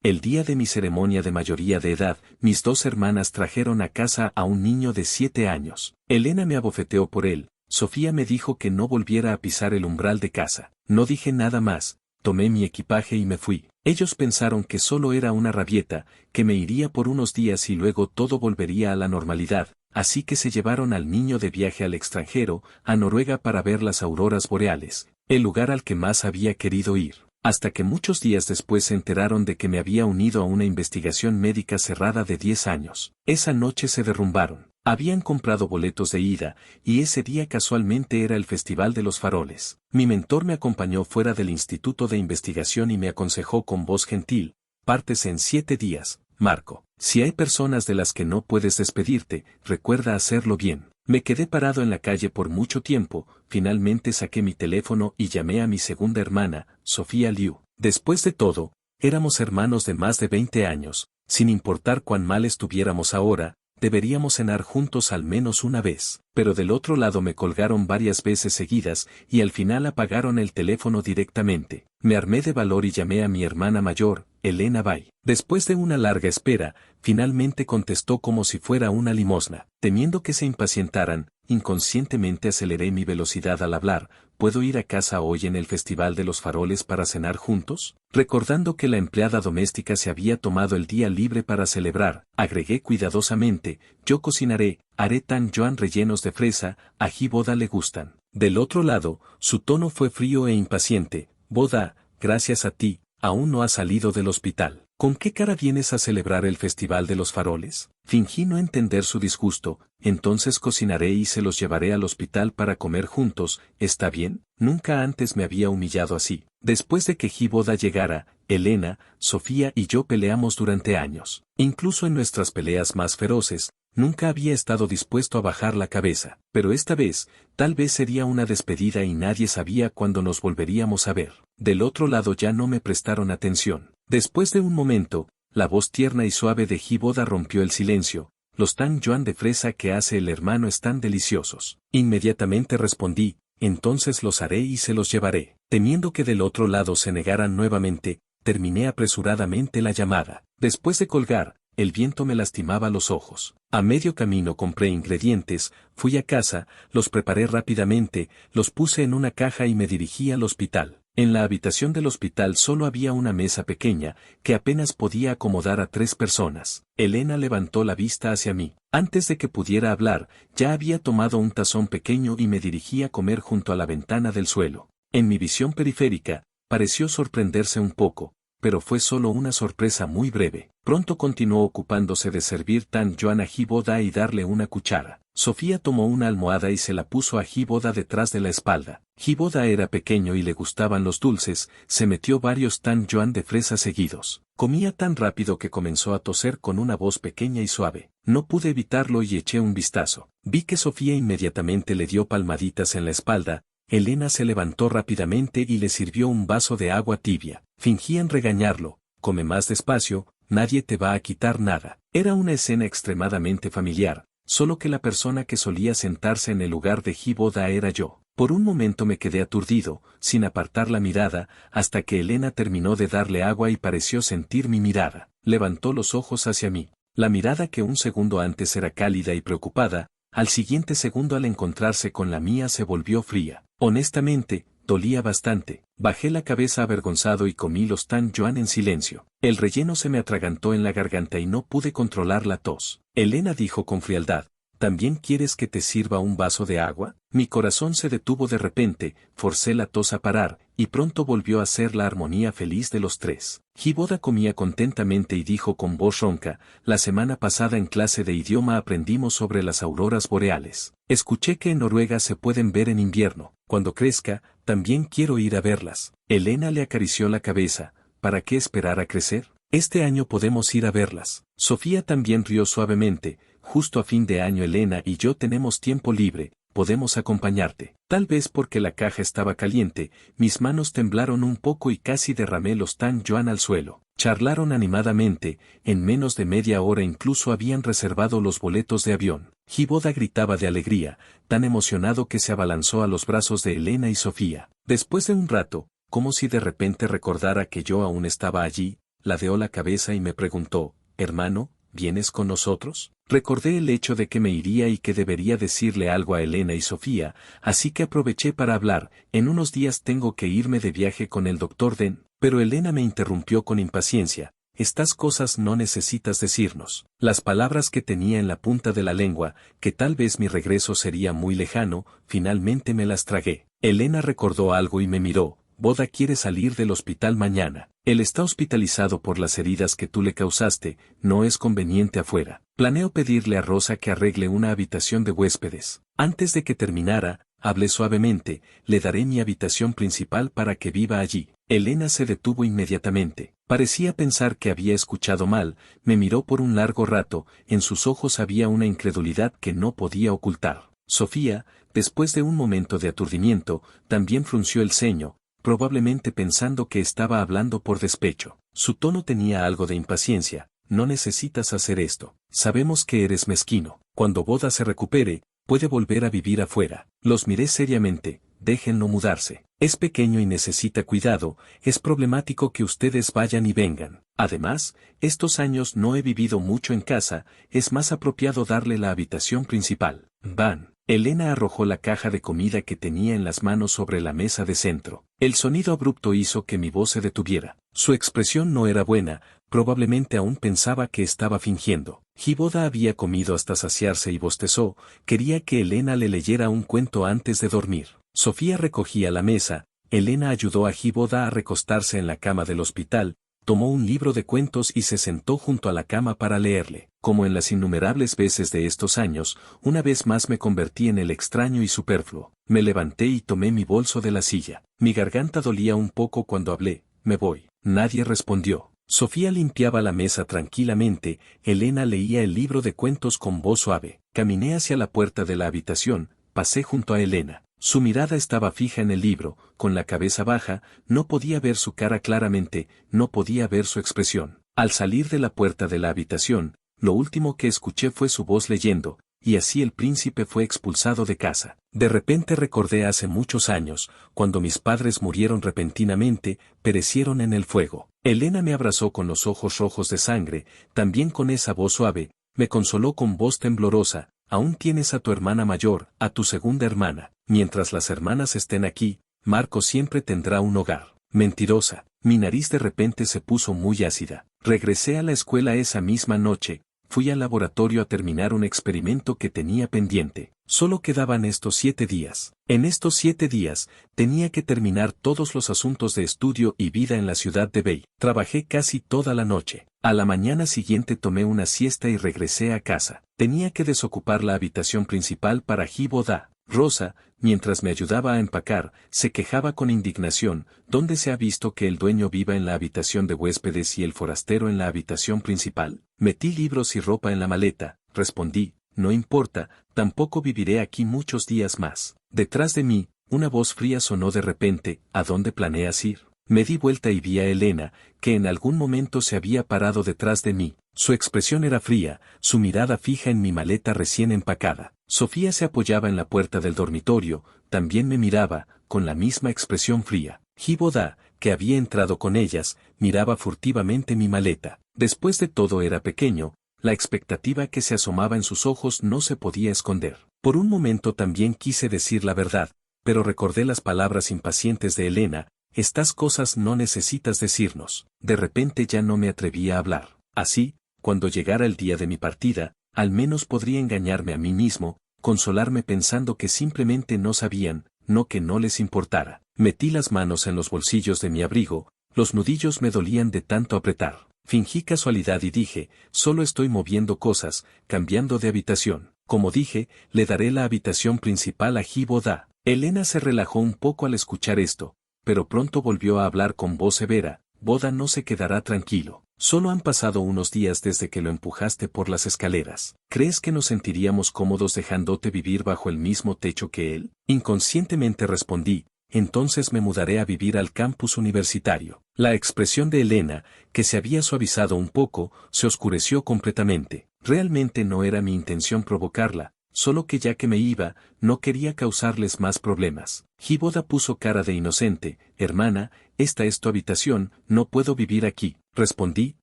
El día de mi ceremonia de mayoría de edad, mis dos hermanas trajeron a casa a un niño de 7 años. Elena me abofeteó por él. Sofía me dijo que no volviera a pisar el umbral de casa. No dije nada más, tomé mi equipaje y me fui. Ellos pensaron que solo era una rabieta, que me iría por unos días y luego todo volvería a la normalidad, así que se llevaron al niño de viaje al extranjero, a Noruega para ver las auroras boreales, el lugar al que más había querido ir. Hasta que muchos días después se enteraron de que me había unido a una investigación médica cerrada de 10 años. Esa noche se derrumbaron. Habían comprado boletos de ida, y ese día casualmente era el Festival de los Faroles. Mi mentor me acompañó fuera del Instituto de Investigación y me aconsejó con voz gentil: partes en 7 días, Marco. Si hay personas de las que no puedes despedirte, recuerda hacerlo bien. Me quedé parado en la calle por mucho tiempo, finalmente saqué mi teléfono y llamé a mi segunda hermana, Sofía Liu. Después de todo, éramos hermanos de más de 20 años, sin importar cuán mal estuviéramos ahora, deberíamos cenar juntos al menos una vez. Pero del otro lado me colgaron varias veces seguidas y al final apagaron el teléfono directamente. Me armé de valor y llamé a mi hermana mayor, Elena Bay. Después de una larga espera, finalmente contestó como si fuera una limosna. Temiendo que se impacientaran, inconscientemente aceleré mi velocidad al hablar. ¿Puedo ir a casa hoy en el Festival de los Faroles para cenar juntos? Recordando que la empleada doméstica se había tomado el día libre para celebrar, agregué cuidadosamente: yo cocinaré, haré tan yuan rellenos de fresa, ají boda le gustan. Del otro lado, su tono fue frío e impaciente. Boda, gracias a ti, aún no has salido del hospital. ¿Con qué cara vienes a celebrar el Festival de los Faroles? Fingí no entender su disgusto. Entonces cocinaré y se los llevaré al hospital para comer juntos, ¿está bien? Nunca antes me había humillado así. Después de que Boda llegara, Elena, Sofía y yo peleamos durante años. Incluso en nuestras peleas más feroces, nunca había estado dispuesto a bajar la cabeza. Pero esta vez, tal vez sería una despedida y nadie sabía cuándo nos volveríamos a ver. Del otro lado ya no me prestaron atención. Después de un momento, la voz tierna y suave de Boda rompió el silencio: los tan yuan de fresa que hace el hermano están deliciosos. Inmediatamente respondí: entonces los haré y se los llevaré. Temiendo que del otro lado se negaran nuevamente, terminé apresuradamente la llamada. Después de colgar, el viento me lastimaba los ojos. A medio camino compré ingredientes, fui a casa, los preparé rápidamente, los puse en una caja y me dirigí al hospital. En la habitación del hospital solo había una mesa pequeña, que apenas podía acomodar a 3 personas. Elena levantó la vista hacia mí. Antes de que pudiera hablar, ya había tomado un tazón pequeño y me dirigí a comer junto a la ventana del suelo. En mi visión periférica, pareció sorprenderse un poco, pero fue solo una sorpresa muy breve. Pronto continuó ocupándose de servir tan yuan a Boda y darle una cuchara. Sofía tomó una almohada y se la puso a Boda detrás de la espalda. Boda era pequeño y le gustaban los dulces, se metió varios tan yuan de fresa seguidos. Comía tan rápido que comenzó a toser con una voz pequeña y suave. No pude evitarlo y eché un vistazo. Vi que Sofía inmediatamente le dio palmaditas en la espalda. Elena se levantó rápidamente y le sirvió un vaso de agua tibia. Fingían regañarlo: come más despacio, nadie te va a quitar nada. Era una escena extremadamente familiar, solo que la persona que solía sentarse en el lugar de Boda era yo. Por un momento me quedé aturdido, sin apartar la mirada, hasta que Elena terminó de darle agua y pareció sentir mi mirada. Levantó los ojos hacia mí. La mirada que un segundo antes era cálida y preocupada, al siguiente segundo al encontrarse con la mía se volvió fría. Honestamente, dolía bastante. Bajé la cabeza avergonzado y comí los tan yuan en silencio. El relleno se me atragantó en la garganta y no pude controlar la tos. Elena dijo con frialdad: ¿también quieres que te sirva un vaso de agua? Mi corazón se detuvo de repente, forcé la tos a parar, y pronto volvió a ser la armonía feliz de los 3. Boda comía contentamente y dijo con voz ronca: la semana pasada en clase de idioma aprendimos sobre las auroras boreales. Escuché que en Noruega se pueden ver en invierno. Cuando crezca, también quiero ir a verlas. Elena le acarició la cabeza: ¿para qué esperar a crecer? Este año podemos ir a verlas. Sofía también rió suavemente: justo a fin de año Elena y yo tenemos tiempo libre, podemos acompañarte. Tal vez porque la caja estaba caliente, mis manos temblaron un poco y casi derramé los tan yuan al suelo. Charlaron animadamente, en menos de media hora incluso habían reservado los boletos de avión. Boda gritaba de alegría, tan emocionado que se abalanzó a los brazos de Elena y Sofía. Después de un rato, como si de repente recordara que yo aún estaba allí, ladeó la cabeza y me preguntó, hermano, ¿vienes con nosotros? Recordé el hecho de que me iría y que debería decirle algo a Elena y Sofía, así que aproveché para hablar. En unos días tengo que irme de viaje con el doctor Den, pero Elena me interrumpió con impaciencia. Estas cosas no necesitas decirnos. Las palabras que tenía en la punta de la lengua, que tal vez mi regreso sería muy lejano, finalmente me las tragué. Elena recordó algo y me miró. Boda quiere salir del hospital mañana. Él está hospitalizado por las heridas que tú le causaste, no es conveniente afuera. Planeo pedirle a Rosa que arregle una habitación de huéspedes. Antes de que terminara, hablé suavemente, le daré mi habitación principal para que viva allí. Elena se detuvo inmediatamente. Parecía pensar que había escuchado mal, me miró por un largo rato, en sus ojos había una incredulidad que no podía ocultar. Sofía, después de un momento de aturdimiento, también frunció el ceño, probablemente pensando que estaba hablando por despecho. Su tono tenía algo de impaciencia. No necesitas hacer esto. Sabemos que eres mezquino. Cuando Boda se recupere, puede volver a vivir afuera. Los miré seriamente. Déjenlo mudarse. Es pequeño y necesita cuidado, es problemático que ustedes vayan y vengan. Además, estos años no he vivido mucho en casa, es más apropiado darle la habitación principal. Van. Elena arrojó la caja de comida que tenía en las manos sobre la mesa de centro. El sonido abrupto hizo que mi voz se detuviera. Su expresión no era buena, probablemente aún pensaba que estaba fingiendo. Giboda había comido hasta saciarse y bostezó, quería que Elena le leyera un cuento antes de dormir. Sofía recogía la mesa, Elena ayudó a Giboda a recostarse en la cama del hospital, tomó un libro de cuentos y se sentó junto a la cama para leerle. Como en las innumerables veces de estos años, una vez más me convertí en el extraño y superfluo. Me levanté y tomé mi bolso de la silla. Mi garganta dolía un poco cuando hablé. Me voy. Nadie respondió. Sofía limpiaba la mesa tranquilamente, Elena leía el libro de cuentos con voz suave. Caminé hacia la puerta de la habitación, pasé junto a Elena. Su mirada estaba fija en el libro, con la cabeza baja, no podía ver su cara claramente, no podía ver su expresión. Al salir de la puerta de la habitación, lo último que escuché fue su voz leyendo, y así el príncipe fue expulsado de casa. De repente recordé hace muchos años, cuando mis padres murieron repentinamente, perecieron en el fuego. Elena me abrazó con los ojos rojos de sangre, también con esa voz suave, me consoló con voz temblorosa. Aún tienes a tu hermana mayor, a tu segunda hermana. Mientras las hermanas estén aquí, Marco siempre tendrá un hogar. Mentirosa. Mi nariz de repente se puso muy ácida. Regresé a la escuela esa misma noche, fui al laboratorio a terminar un experimento que tenía pendiente. Solo quedaban estos 7 días. En estos 7 días, tenía que terminar todos los asuntos de estudio y vida en la ciudad de Bay. Trabajé casi toda la noche. A la mañana siguiente tomé una siesta y regresé a casa. Tenía que desocupar la habitación principal para Giboda. Rosa, mientras me ayudaba a empacar, se quejaba con indignación, ¿dónde se ha visto que el dueño viva en la habitación de huéspedes y el forastero en la habitación principal? Metí libros y ropa en la maleta, respondí, no importa, tampoco viviré aquí muchos días más. Detrás de mí, una voz fría sonó de repente, ¿a dónde planeas ir? Me di vuelta y vi a Elena, que en algún momento se había parado detrás de mí. Su expresión era fría, su mirada fija en mi maleta recién empacada. Sofía se apoyaba en la puerta del dormitorio, también me miraba, con la misma expresión fría. Giboda, que había entrado con ellas, miraba furtivamente mi maleta. Después de todo era pequeño, la expectativa que se asomaba en sus ojos no se podía esconder. Por un momento también quise decir la verdad, pero recordé las palabras impacientes de Elena, estas cosas no necesitas decirnos. De repente ya no me atrevía a hablar. Así, cuando llegara el día de mi partida, al menos podría engañarme a mí mismo, consolarme pensando que simplemente no sabían, no que no les importara. Metí las manos en los bolsillos de mi abrigo, los nudillos me dolían de tanto apretar. Fingí casualidad y dije, solo estoy moviendo cosas, cambiando de habitación. Como dije, le daré la habitación principal a Giboda. Elena se relajó un poco al escuchar esto, pero pronto volvió a hablar con voz severa, Boda no se quedará tranquilo. Solo han pasado unos días desde que lo empujaste por las escaleras. ¿Crees que nos sentiríamos cómodos dejándote vivir bajo el mismo techo que él? Inconscientemente respondí, entonces me mudaré a vivir al campus universitario. La expresión de Elena, que se había suavizado un poco, se oscureció completamente. Realmente no era mi intención provocarla, solo que ya que me iba, no quería causarles más problemas. Hiboda puso cara de inocente. Hermana, esta es tu habitación, no puedo vivir aquí. Respondí,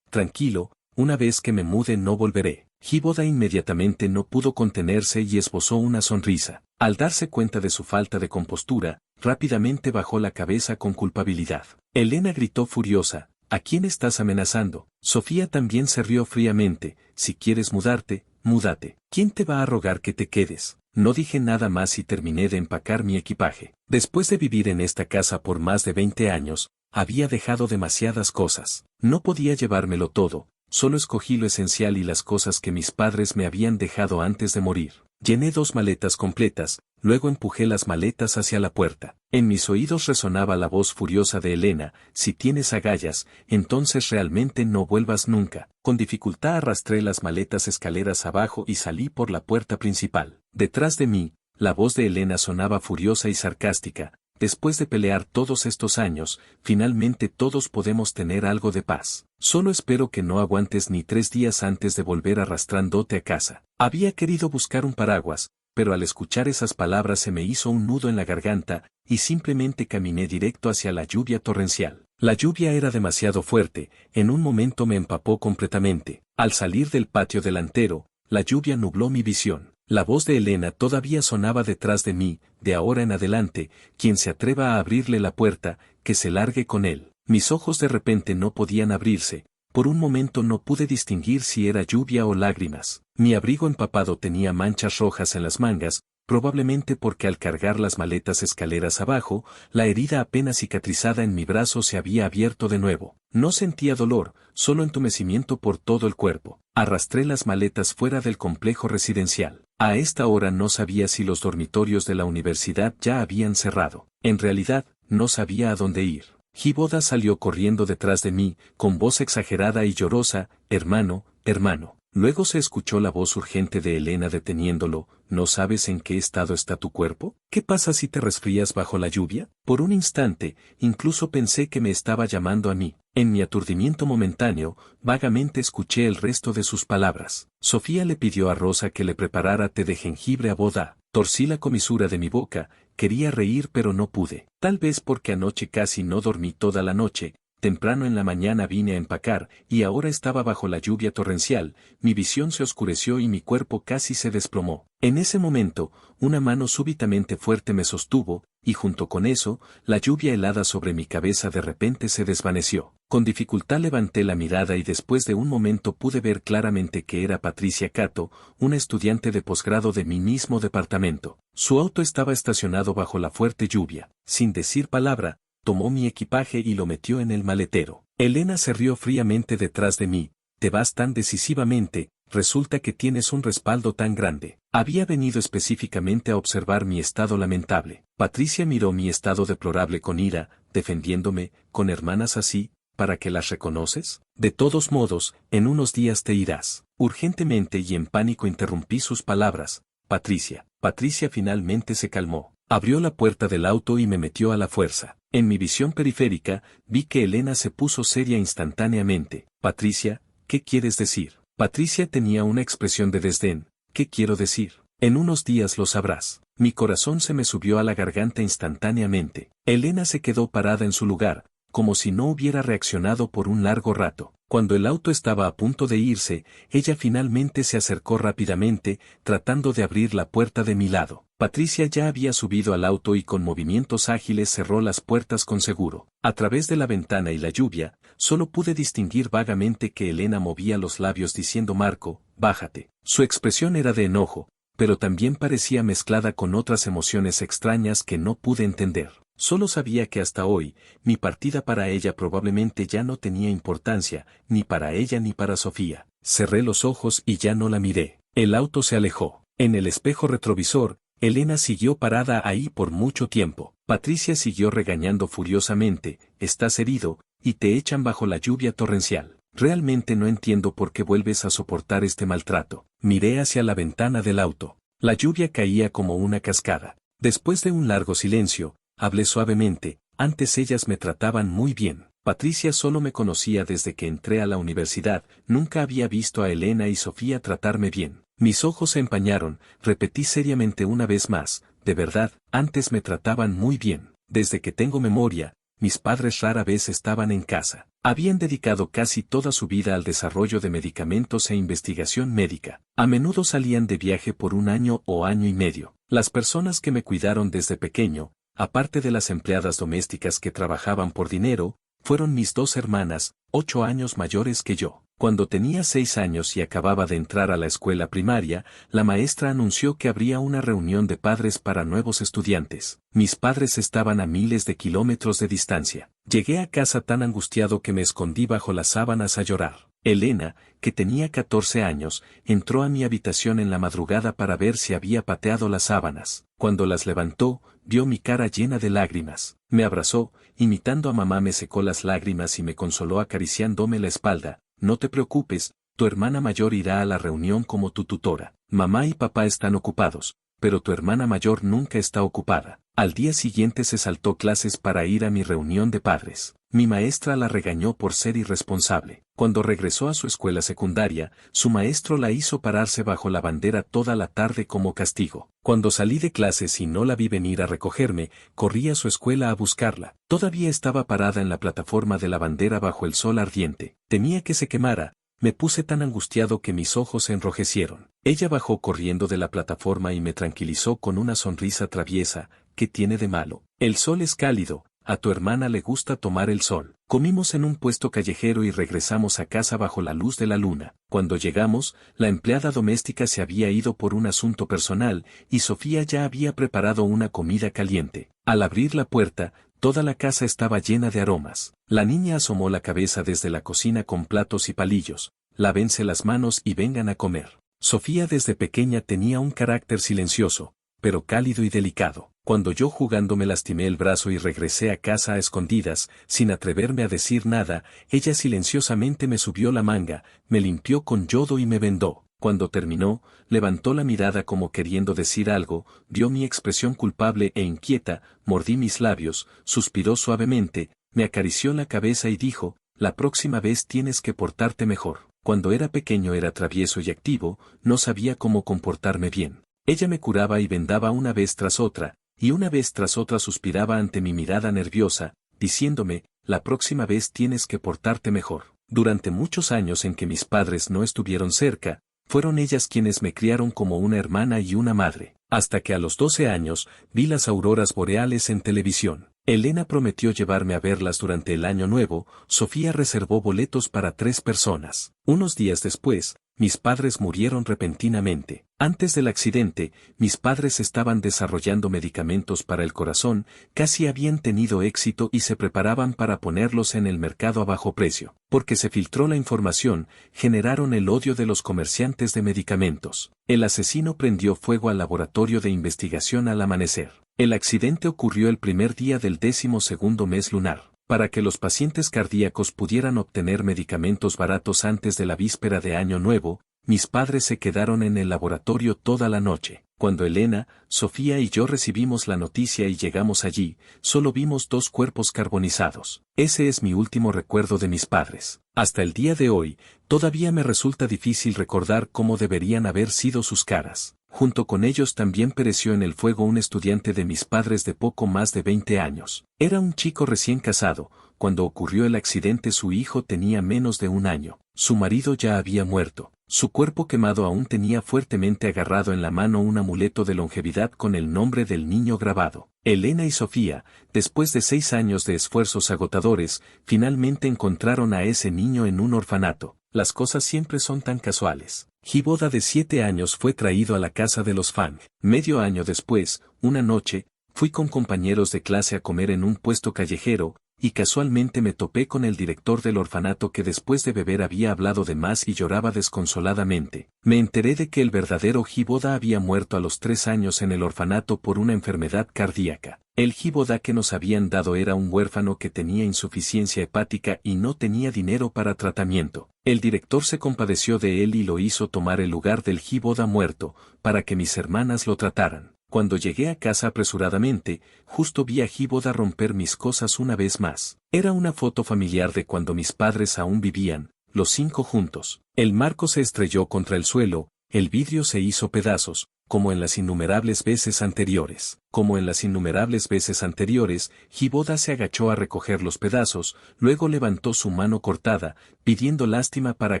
tranquilo, una vez que me mude no volveré. Hiboda inmediatamente no pudo contenerse y esbozó una sonrisa. Al darse cuenta de su falta de compostura, rápidamente bajó la cabeza con culpabilidad. Elena gritó furiosa, ¿a quién estás amenazando? Sofía también se rió fríamente, si quieres mudarte, múdate. ¿Quién te va a rogar que te quedes? No dije nada más y terminé de empacar mi equipaje. Después de vivir en esta casa por más de 20 años, había dejado demasiadas cosas. No podía llevármelo todo, solo escogí lo esencial y las cosas que mis padres me habían dejado antes de morir. Llené 2 maletas completas, luego empujé las maletas hacia la puerta. En mis oídos resonaba la voz furiosa de Elena, si tienes agallas, entonces realmente no vuelvas nunca. Con dificultad arrastré las maletas escaleras abajo y salí por la puerta principal. Detrás de mí, la voz de Elena sonaba furiosa y sarcástica. Después de pelear todos estos años, finalmente todos podemos tener algo de paz. Solo espero que no aguantes ni 3 días antes de volver arrastrándote a casa. Había querido buscar un paraguas, pero al escuchar esas palabras se me hizo un nudo en la garganta, y simplemente caminé directo hacia la lluvia torrencial. La lluvia era demasiado fuerte, en un momento me empapó completamente. Al salir del patio delantero, la lluvia nubló mi visión. La voz de Elena todavía sonaba detrás de mí, de ahora en adelante, quien se atreva a abrirle la puerta, que se largue con él. Mis ojos de repente no podían abrirse, por un momento no pude distinguir si era lluvia o lágrimas. Mi abrigo empapado tenía manchas rojas en las mangas, probablemente porque al cargar las maletas escaleras abajo, la herida apenas cicatrizada en mi brazo se había abierto de nuevo. No sentía dolor, solo entumecimiento por todo el cuerpo. Arrastré las maletas fuera del complejo residencial. A esta hora no sabía si los dormitorios de la universidad ya habían cerrado. En realidad, no sabía a dónde ir. Hiboda salió corriendo detrás de mí, con voz exagerada y llorosa, hermano, hermano. Luego se escuchó la voz urgente de Elena deteniéndolo, ¿no sabes en qué estado está tu cuerpo? ¿Qué pasa si te resfrías bajo la lluvia? Por un instante, incluso pensé que me estaba llamando a mí. En mi aturdimiento momentáneo, vagamente escuché el resto de sus palabras. Sofía le pidió a Rosa que le preparara té de jengibre a boda. Torcí la comisura de mi boca, quería reír pero no pude. Tal vez porque anoche casi no dormí toda la noche. Temprano en la mañana vine a empacar, y ahora estaba bajo la lluvia torrencial, mi visión se oscureció y mi cuerpo casi se desplomó. En ese momento, una mano súbitamente fuerte me sostuvo, y junto con eso, la lluvia helada sobre mi cabeza de repente se desvaneció. Con dificultad levanté la mirada y después de un momento pude ver claramente que era Patricia Cato, una estudiante de posgrado de mi mismo departamento. Su auto estaba estacionado bajo la fuerte lluvia. Sin decir palabra, tomó mi equipaje y lo metió en el maletero. Elena se rió fríamente detrás de mí. Te vas tan decisivamente, resulta que tienes un respaldo tan grande. Había venido específicamente a observar mi estado lamentable. Patricia miró mi estado deplorable con ira, defendiéndome, con hermanas así, ¿para qué las reconoces? De todos modos, en unos días te irás. Urgentemente y en pánico interrumpí sus palabras. Patricia. Patricia finalmente se calmó. Abrió la puerta del auto y me metió a la fuerza. En mi visión periférica, vi que Elena se puso seria instantáneamente. Patricia, ¿qué quieres decir? Patricia tenía una expresión de desdén. ¿Qué quiero decir? En unos días lo sabrás. Mi corazón se me subió a la garganta instantáneamente. Elena se quedó parada en su lugar, como si no hubiera reaccionado por un largo rato. Cuando el auto estaba a punto de irse, ella finalmente se acercó rápidamente, tratando de abrir la puerta de mi lado. Patricia ya había subido al auto y con movimientos ágiles cerró las puertas con seguro. A través de la ventana y la lluvia, solo pude distinguir vagamente que Elena movía los labios diciendo Marco, bájate. Su expresión era de enojo, pero también parecía mezclada con otras emociones extrañas que no pude entender. Solo sabía que hasta hoy, mi partida para ella probablemente ya no tenía importancia, ni para ella ni para Sofía. Cerré los ojos y ya no la miré. El auto se alejó. En el espejo retrovisor, Elena siguió parada ahí por mucho tiempo. Patricia siguió regañando furiosamente, estás herido, y te echan bajo la lluvia torrencial. Realmente no entiendo por qué vuelves a soportar este maltrato. Miré hacia la ventana del auto. La lluvia caía como una cascada. Después de un largo silencio, hablé suavemente, antes ellas me trataban muy bien. Patricia solo me conocía desde que entré a la universidad, nunca había visto a Elena y Sofía tratarme bien. Mis ojos se empañaron, repetí seriamente una vez más, de verdad, antes me trataban muy bien. Desde que tengo memoria, mis padres rara vez estaban en casa. Habían dedicado casi toda su vida al desarrollo de medicamentos e investigación médica. A menudo salían de viaje por un año o año y medio. Las personas que me cuidaron desde pequeño, aparte de las empleadas domésticas que trabajaban por dinero, fueron mis dos hermanas, 8 años mayores que yo. Cuando tenía 6 años y acababa de entrar a la escuela primaria, la maestra anunció que habría una reunión de padres para nuevos estudiantes. Mis padres estaban a miles de kilómetros de distancia. Llegué a casa tan angustiado que me escondí bajo las sábanas a llorar. Elena, que tenía 14 años, entró a mi habitación en la madrugada para ver si había pateado las sábanas. Cuando las levantó, vio mi cara llena de lágrimas. Me abrazó, imitando a mamá me secó las lágrimas y me consoló acariciándome la espalda. No te preocupes, tu hermana mayor irá a la reunión como tu tutora. Mamá y papá están ocupados, pero tu hermana mayor nunca está ocupada. Al día siguiente se saltó clases para ir a mi reunión de padres. Mi maestra la regañó por ser irresponsable. Cuando regresó a su escuela secundaria, su maestro la hizo pararse bajo la bandera toda la tarde como castigo. Cuando salí de clases y no la vi venir a recogerme, corrí a su escuela a buscarla. Todavía estaba parada en la plataforma de la bandera bajo el sol ardiente. Temía que se quemara. Me puse tan angustiado que mis ojos se enrojecieron. Ella bajó corriendo de la plataforma y me tranquilizó con una sonrisa traviesa. ¿Qué tiene de malo? El sol es cálido. A tu hermana le gusta tomar el sol. Comimos en un puesto callejero y regresamos a casa bajo la luz de la luna. Cuando llegamos, la empleada doméstica se había ido por un asunto personal, y Sofía ya había preparado una comida caliente. Al abrir la puerta, toda la casa estaba llena de aromas. La niña asomó la cabeza desde la cocina con platos y palillos. Lávense las manos y vengan a comer. Sofía desde pequeña tenía un carácter silencioso, pero cálido y delicado. Cuando yo jugando me lastimé el brazo y regresé a casa a escondidas, sin atreverme a decir nada, ella silenciosamente me subió la manga, me limpió con yodo y me vendó. Cuando terminó, levantó la mirada como queriendo decir algo, vio mi expresión culpable e inquieta, mordí mis labios, suspiró suavemente, me acarició la cabeza y dijo, la próxima vez tienes que portarte mejor. Cuando era pequeño era travieso y activo, no sabía cómo comportarme bien. Ella me curaba y vendaba una vez tras otra, y una vez tras otra suspiraba ante mi mirada nerviosa, diciéndome, la próxima vez tienes que portarte mejor. Durante muchos años en que mis padres no estuvieron cerca, fueron ellas quienes me criaron como una hermana y una madre, hasta que a los 12 años vi las auroras boreales en televisión. Elena prometió llevarme a verlas durante el año nuevo. Sofía reservó boletos para 3 personas. Unos días después, mis padres murieron repentinamente. Antes del accidente, mis padres estaban desarrollando medicamentos para el corazón, casi habían tenido éxito y se preparaban para ponerlos en el mercado a bajo precio. Porque se filtró la información, generaron el odio de los comerciantes de medicamentos. El asesino prendió fuego al laboratorio de investigación al amanecer. El accidente ocurrió el primer día del 12º mes lunar. Para que los pacientes cardíacos pudieran obtener medicamentos baratos antes de la víspera de Año Nuevo, mis padres se quedaron en el laboratorio toda la noche. Cuando Elena, Sofía y yo recibimos la noticia y llegamos allí, solo vimos 2 cuerpos carbonizados. Ese es mi último recuerdo de mis padres. Hasta el día de hoy, todavía me resulta difícil recordar cómo deberían haber sido sus caras. Junto con ellos también pereció en el fuego un estudiante de mis padres de poco más de 20 años. Era un chico recién casado. Cuando ocurrió el accidente su hijo tenía menos de 1 año. Su marido ya había muerto. Su cuerpo quemado aún tenía fuertemente agarrado en la mano un amuleto de longevidad con el nombre del niño grabado. Elena y Sofía, después de 6 años de esfuerzos agotadores, finalmente encontraron a ese niño en un orfanato. Las cosas siempre son tan casuales. Giboda de 7 años fue traído a la casa de los Fang. Medio año después, una noche, fui con compañeros de clase a comer en un puesto callejero, y casualmente me topé con el director del orfanato que después de beber había hablado de más y lloraba desconsoladamente. Me enteré de que el verdadero Giboda había muerto a los 3 años en el orfanato por una enfermedad cardíaca. El Giboda que nos habían dado era un huérfano que tenía insuficiencia hepática y no tenía dinero para tratamiento. El director se compadeció de él y lo hizo tomar el lugar del Giboda muerto, para que mis hermanas lo trataran. Cuando llegué a casa apresuradamente, justo vi a Giboda romper mis cosas una vez más. Era una foto familiar de cuando mis padres aún vivían, los 5 juntos. El marco se estrelló contra el suelo, El vidrio se hizo pedazos, como en las innumerables veces anteriores. Como en las innumerables veces anteriores, Hiboda se agachó a recoger los pedazos, luego levantó su mano cortada, pidiendo lástima para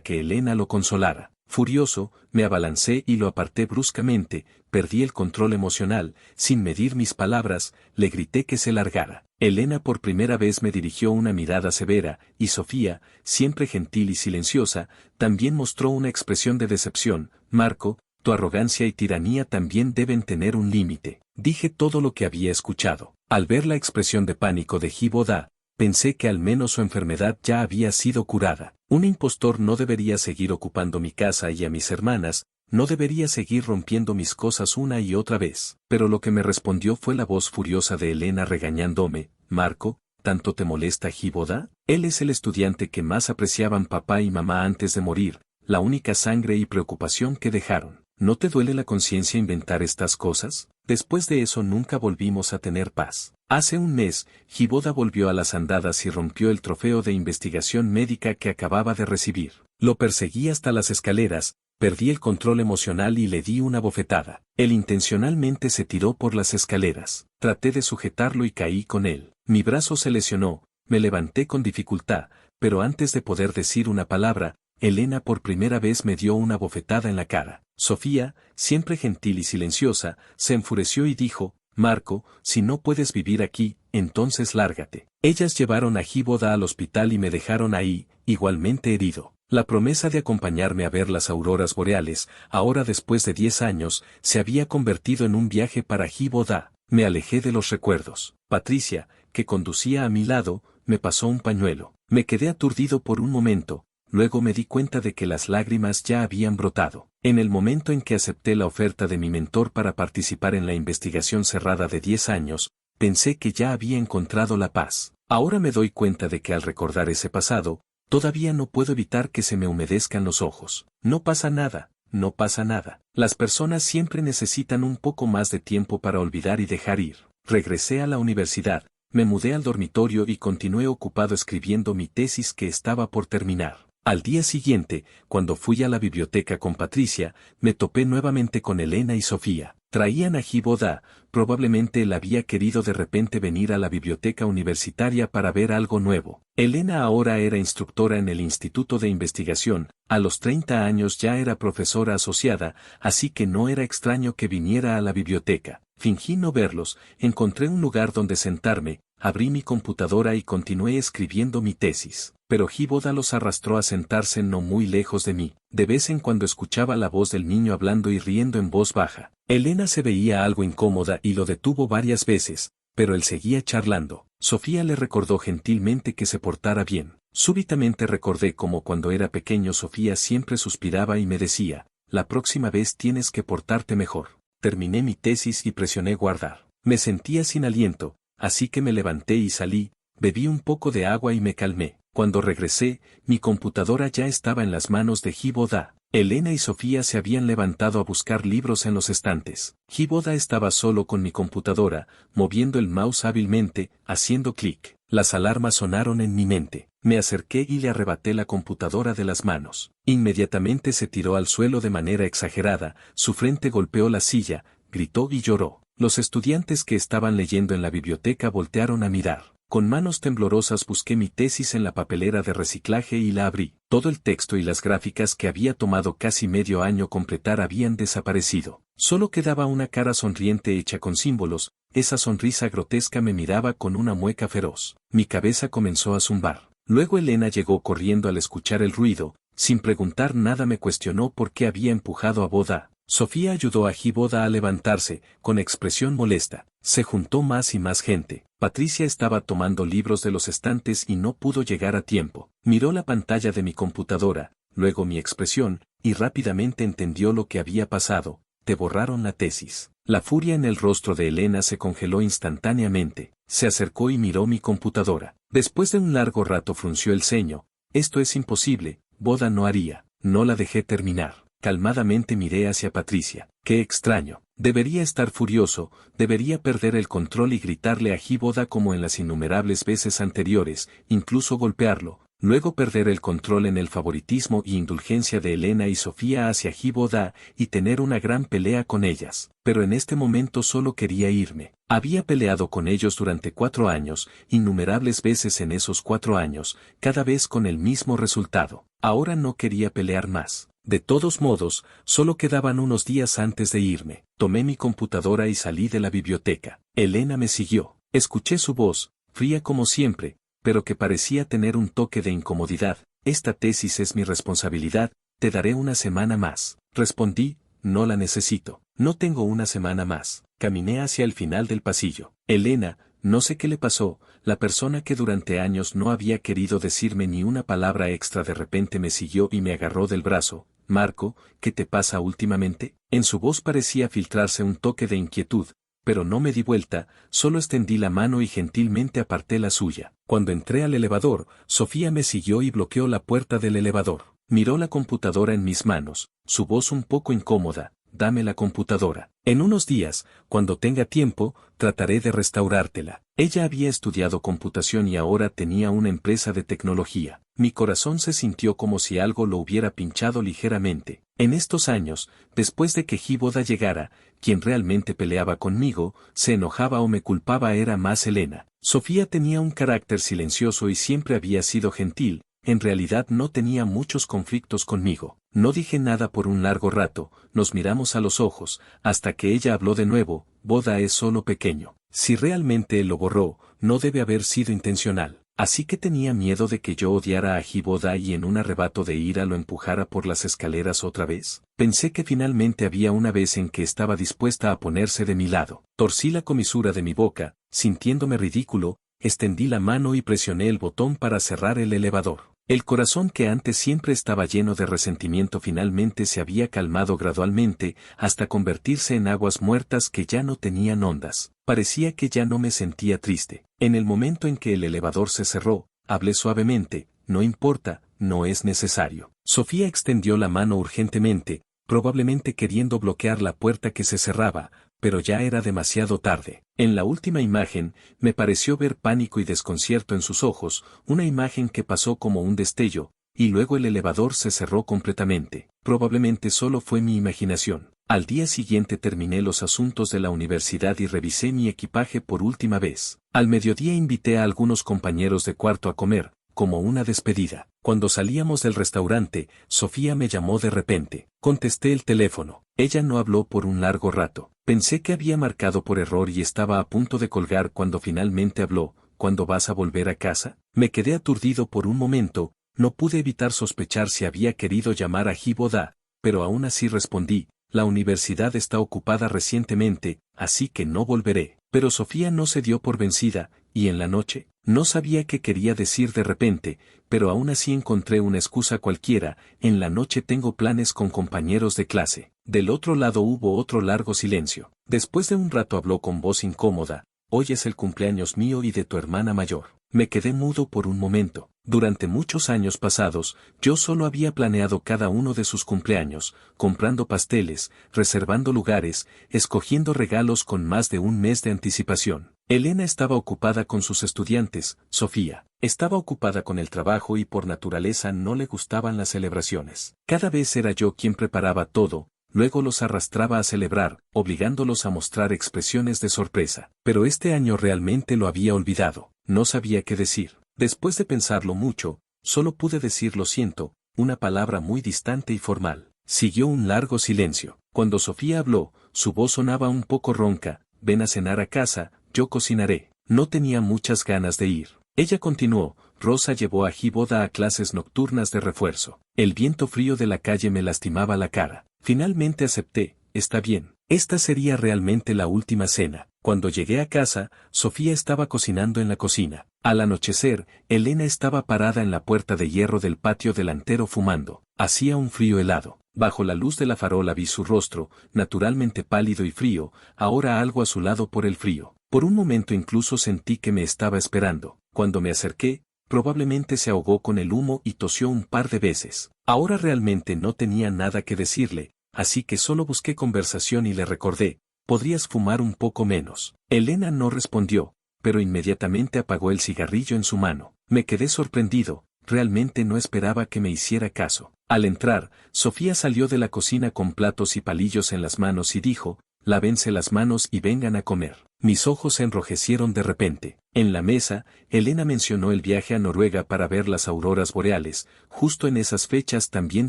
que Elena lo consolara. Furioso, me abalancé y lo aparté bruscamente, perdí el control emocional, sin medir mis palabras, le grité que se largara. Elena por primera vez me dirigió una mirada severa, y Sofía, siempre gentil y silenciosa, también mostró una expresión de decepción. Marco, tu arrogancia y tiranía también deben tener un límite. Dije todo lo que había escuchado. Al ver la expresión de pánico de Hiboda, pensé que al menos su enfermedad ya había sido curada. Un impostor no debería seguir ocupando mi casa y a mis hermanas, no debería seguir rompiendo mis cosas una y otra vez. Pero lo que me respondió fue la voz furiosa de Elena regañándome. Marco, ¿tanto te molesta Hiboda? Él es el estudiante que más apreciaban papá y mamá antes de morir, la única sangre y preocupación que dejaron. ¿No te duele la conciencia inventar estas cosas? Después de eso nunca volvimos a tener paz. Hace un mes, Hiboda volvió a las andadas y rompió el trofeo de investigación médica que acababa de recibir. Lo perseguí hasta las escaleras, perdí el control emocional y le di una bofetada. Él intencionalmente se tiró por las escaleras. Traté de sujetarlo y caí con él. Mi brazo se lesionó, me levanté con dificultad, pero antes de poder decir una palabra, Elena por primera vez me dio una bofetada en la cara. Sofía, siempre gentil y silenciosa, se enfureció y dijo, Marco, si no puedes vivir aquí, entonces lárgate. Ellas llevaron a Hiboda al hospital y me dejaron ahí, igualmente herido. La promesa de acompañarme a ver las auroras boreales, ahora después de 10 años, se había convertido en un viaje para Hiboda. Me alejé de los recuerdos. Patricia, que conducía a mi lado, me pasó un pañuelo. Me quedé aturdido por un momento. Luego me di cuenta de que las lágrimas ya habían brotado. En el momento en que acepté la oferta de mi mentor para participar en la investigación cerrada de 10 años, pensé que ya había encontrado la paz. Ahora me doy cuenta de que al recordar ese pasado, todavía no puedo evitar que se me humedezcan los ojos. No pasa nada, no pasa nada. Las personas siempre necesitan un poco más de tiempo para olvidar y dejar ir. Regresé a la universidad, me mudé al dormitorio y continué ocupado escribiendo mi tesis que estaba por terminar. Al día siguiente, cuando fui a la biblioteca con Patricia, me topé nuevamente con Elena y Sofía. Traían a Hiboda, probablemente él había querido de repente venir a la biblioteca universitaria para ver algo nuevo. Elena ahora era instructora en el Instituto de Investigación, a los 30 años ya era profesora asociada, así que no era extraño que viniera a la biblioteca. Fingí no verlos, encontré un lugar donde sentarme, abrí mi computadora y continué escribiendo mi tesis. Pero Hiboda los arrastró a sentarse no muy lejos de mí. De vez en cuando escuchaba la voz del niño hablando y riendo en voz baja. Elena se veía algo incómoda y lo detuvo varias veces, pero él seguía charlando. Sofía le recordó gentilmente que se portara bien. Súbitamente recordé cómo cuando era pequeño Sofía siempre suspiraba y me decía, la próxima vez tienes que portarte mejor. Terminé mi tesis y presioné guardar. Me sentía sin aliento, así que me levanté y salí, bebí un poco de agua y me calmé. Cuando regresé, mi computadora ya estaba en las manos de Hiboda. Elena y Sofía se habían levantado a buscar libros en los estantes. Hiboda estaba solo con mi computadora, moviendo el mouse hábilmente, haciendo clic. Las alarmas sonaron en mi mente. Me acerqué y le arrebaté la computadora de las manos. Inmediatamente se tiró al suelo de manera exagerada, su frente golpeó la silla, gritó y lloró. Los estudiantes que estaban leyendo en la biblioteca voltearon a mirar. Con manos temblorosas busqué mi tesis en la papelera de reciclaje y la abrí. Todo el texto y las gráficas que había tomado casi medio año completar habían desaparecido. Solo quedaba una cara sonriente hecha con símbolos, esa sonrisa grotesca me miraba con una mueca feroz. Mi cabeza comenzó a zumbar. Luego Elena llegó corriendo al escuchar el ruido, sin preguntar nada me cuestionó por qué había empujado a Boda. Sofía ayudó a Hiboda a levantarse, con expresión molesta. Se juntó más y más gente. Patricia estaba tomando libros de los estantes y no pudo llegar a tiempo. Miró la pantalla de mi computadora, luego mi expresión, y rápidamente entendió lo que había pasado. Te borraron la tesis. La furia en el rostro de Elena se congeló instantáneamente. Se acercó y miró mi computadora. Después de un largo rato frunció el ceño. Esto es imposible, Boda no haría. No la dejé terminar. Calmadamente miré hacia Patricia. Qué extraño. Debería estar furioso, debería perder el control y gritarle a Hiboda como en las innumerables veces anteriores, incluso golpearlo, luego perder el control en el favoritismo y indulgencia de Elena y Sofía hacia Giboda y tener una gran pelea con ellas. Pero en este momento solo quería irme. Había peleado con ellos durante 4 años, innumerables veces en esos 4 años, cada vez con el mismo resultado. Ahora no quería pelear más. De todos modos, solo quedaban unos días antes de irme. Tomé mi computadora y salí de la biblioteca. Elena me siguió. Escuché su voz, fría como siempre, pero que parecía tener un toque de incomodidad. Esta tesis es mi responsabilidad, te daré una semana más. Respondí, no la necesito. No tengo una semana más. Caminé hacia el final del pasillo. Elena, no sé qué le pasó, la persona que durante años no había querido decirme ni una palabra extra de repente me siguió y me agarró del brazo. Marco, ¿qué te pasa últimamente? En su voz parecía filtrarse un toque de inquietud, pero no me di vuelta, solo extendí la mano y gentilmente aparté la suya. Cuando entré al elevador, Sofía me siguió y bloqueó la puerta del elevador. Miró la computadora en mis manos, su voz un poco incómoda. Dame la computadora. En unos días, cuando tenga tiempo, trataré de restaurártela. Ella había estudiado computación y ahora tenía una empresa de tecnología. Mi corazón se sintió como si algo lo hubiera pinchado ligeramente. En estos años, después de que Giboda llegara, quien realmente peleaba conmigo, se enojaba o me culpaba era más Elena. Sofía tenía un carácter silencioso y siempre había sido gentil. En realidad no tenía muchos conflictos conmigo. No dije nada por un largo rato, nos miramos a los ojos, hasta que ella habló de nuevo, Boda es solo pequeño. Si realmente él lo borró, no debe haber sido intencional. Así que tenía miedo de que yo odiara a Giboda y en un arrebato de ira lo empujara por las escaleras otra vez. Pensé que finalmente había una vez en que estaba dispuesta a ponerse de mi lado. Torcí la comisura de mi boca, sintiéndome ridículo, extendí la mano y presioné el botón para cerrar el elevador. El corazón que antes siempre estaba lleno de resentimiento finalmente se había calmado gradualmente hasta convertirse en aguas muertas que ya no tenían ondas. Parecía que ya no me sentía triste. En el momento en que el elevador se cerró, hablé suavemente, no importa, no es necesario. Sofía extendió la mano urgentemente, probablemente queriendo bloquear la puerta que se cerraba, pero ya era demasiado tarde. En la última imagen, me pareció ver pánico y desconcierto en sus ojos, una imagen que pasó como un destello, y luego el elevador se cerró completamente. Probablemente solo fue mi imaginación. Al día siguiente terminé los asuntos de la universidad y revisé mi equipaje por última vez. Al mediodía invité a algunos compañeros de cuarto a comer, como una despedida. Cuando salíamos del restaurante, Sofía me llamó de repente. Contesté el teléfono. Ella no habló por un largo rato. Pensé que había marcado por error y estaba a punto de colgar cuando finalmente habló. ¿Cuándo vas a volver a casa? Me quedé aturdido por un momento, no pude evitar sospechar si había querido llamar a Giboda, pero aún así respondí, la universidad está ocupada recientemente, así que no volveré. Pero Sofía no se dio por vencida, y en la noche, no sabía qué quería decir de repente, pero aún así encontré una excusa cualquiera, en la noche tengo planes con compañeros de clase. Del otro lado hubo otro largo silencio. Después de un rato habló con voz incómoda, hoy es el cumpleaños mío y de tu hermana mayor. Me quedé mudo por un momento. Durante muchos años pasados, yo solo había planeado cada uno de sus cumpleaños, comprando pasteles, reservando lugares, escogiendo regalos con más de un mes de anticipación. Elena estaba ocupada con sus estudiantes, Sofía estaba ocupada con el trabajo y por naturaleza no le gustaban las celebraciones. Cada vez era yo quien preparaba todo, luego los arrastraba a celebrar, obligándolos a mostrar expresiones de sorpresa. Pero este año realmente lo había olvidado, no sabía qué decir. Después de pensarlo mucho, solo pude decir lo siento, una palabra muy distante y formal. Siguió un largo silencio. Cuando Sofía habló, su voz sonaba un poco ronca, ven a cenar a casa, yo cocinaré. No tenía muchas ganas de ir. Ella continuó, Rosa llevó a Giboda a clases nocturnas de refuerzo. El viento frío de la calle me lastimaba la cara. Finalmente acepté, está bien. Esta sería realmente la última cena. Cuando llegué a casa, Sofía estaba cocinando en la cocina. Al anochecer, Elena estaba parada en la puerta de hierro del patio delantero fumando. Hacía un frío helado. Bajo la luz de la farola vi su rostro, naturalmente pálido y frío, ahora algo azulado por el frío. Por un momento incluso sentí que me estaba esperando. Cuando me acerqué, probablemente se ahogó con el humo y tosió un par de veces. Ahora realmente no tenía nada que decirle, así que solo busqué conversación y le recordé, podrías fumar un poco menos. Elena no respondió, pero inmediatamente apagó el cigarrillo en su mano. Me quedé sorprendido, realmente no esperaba que me hiciera caso. Al entrar, Sofía salió de la cocina con platos y palillos en las manos y dijo, lávense las manos y vengan a comer. Mis ojos se enrojecieron de repente. En la mesa, Elena mencionó el viaje a Noruega para ver las auroras boreales. Justo en esas fechas también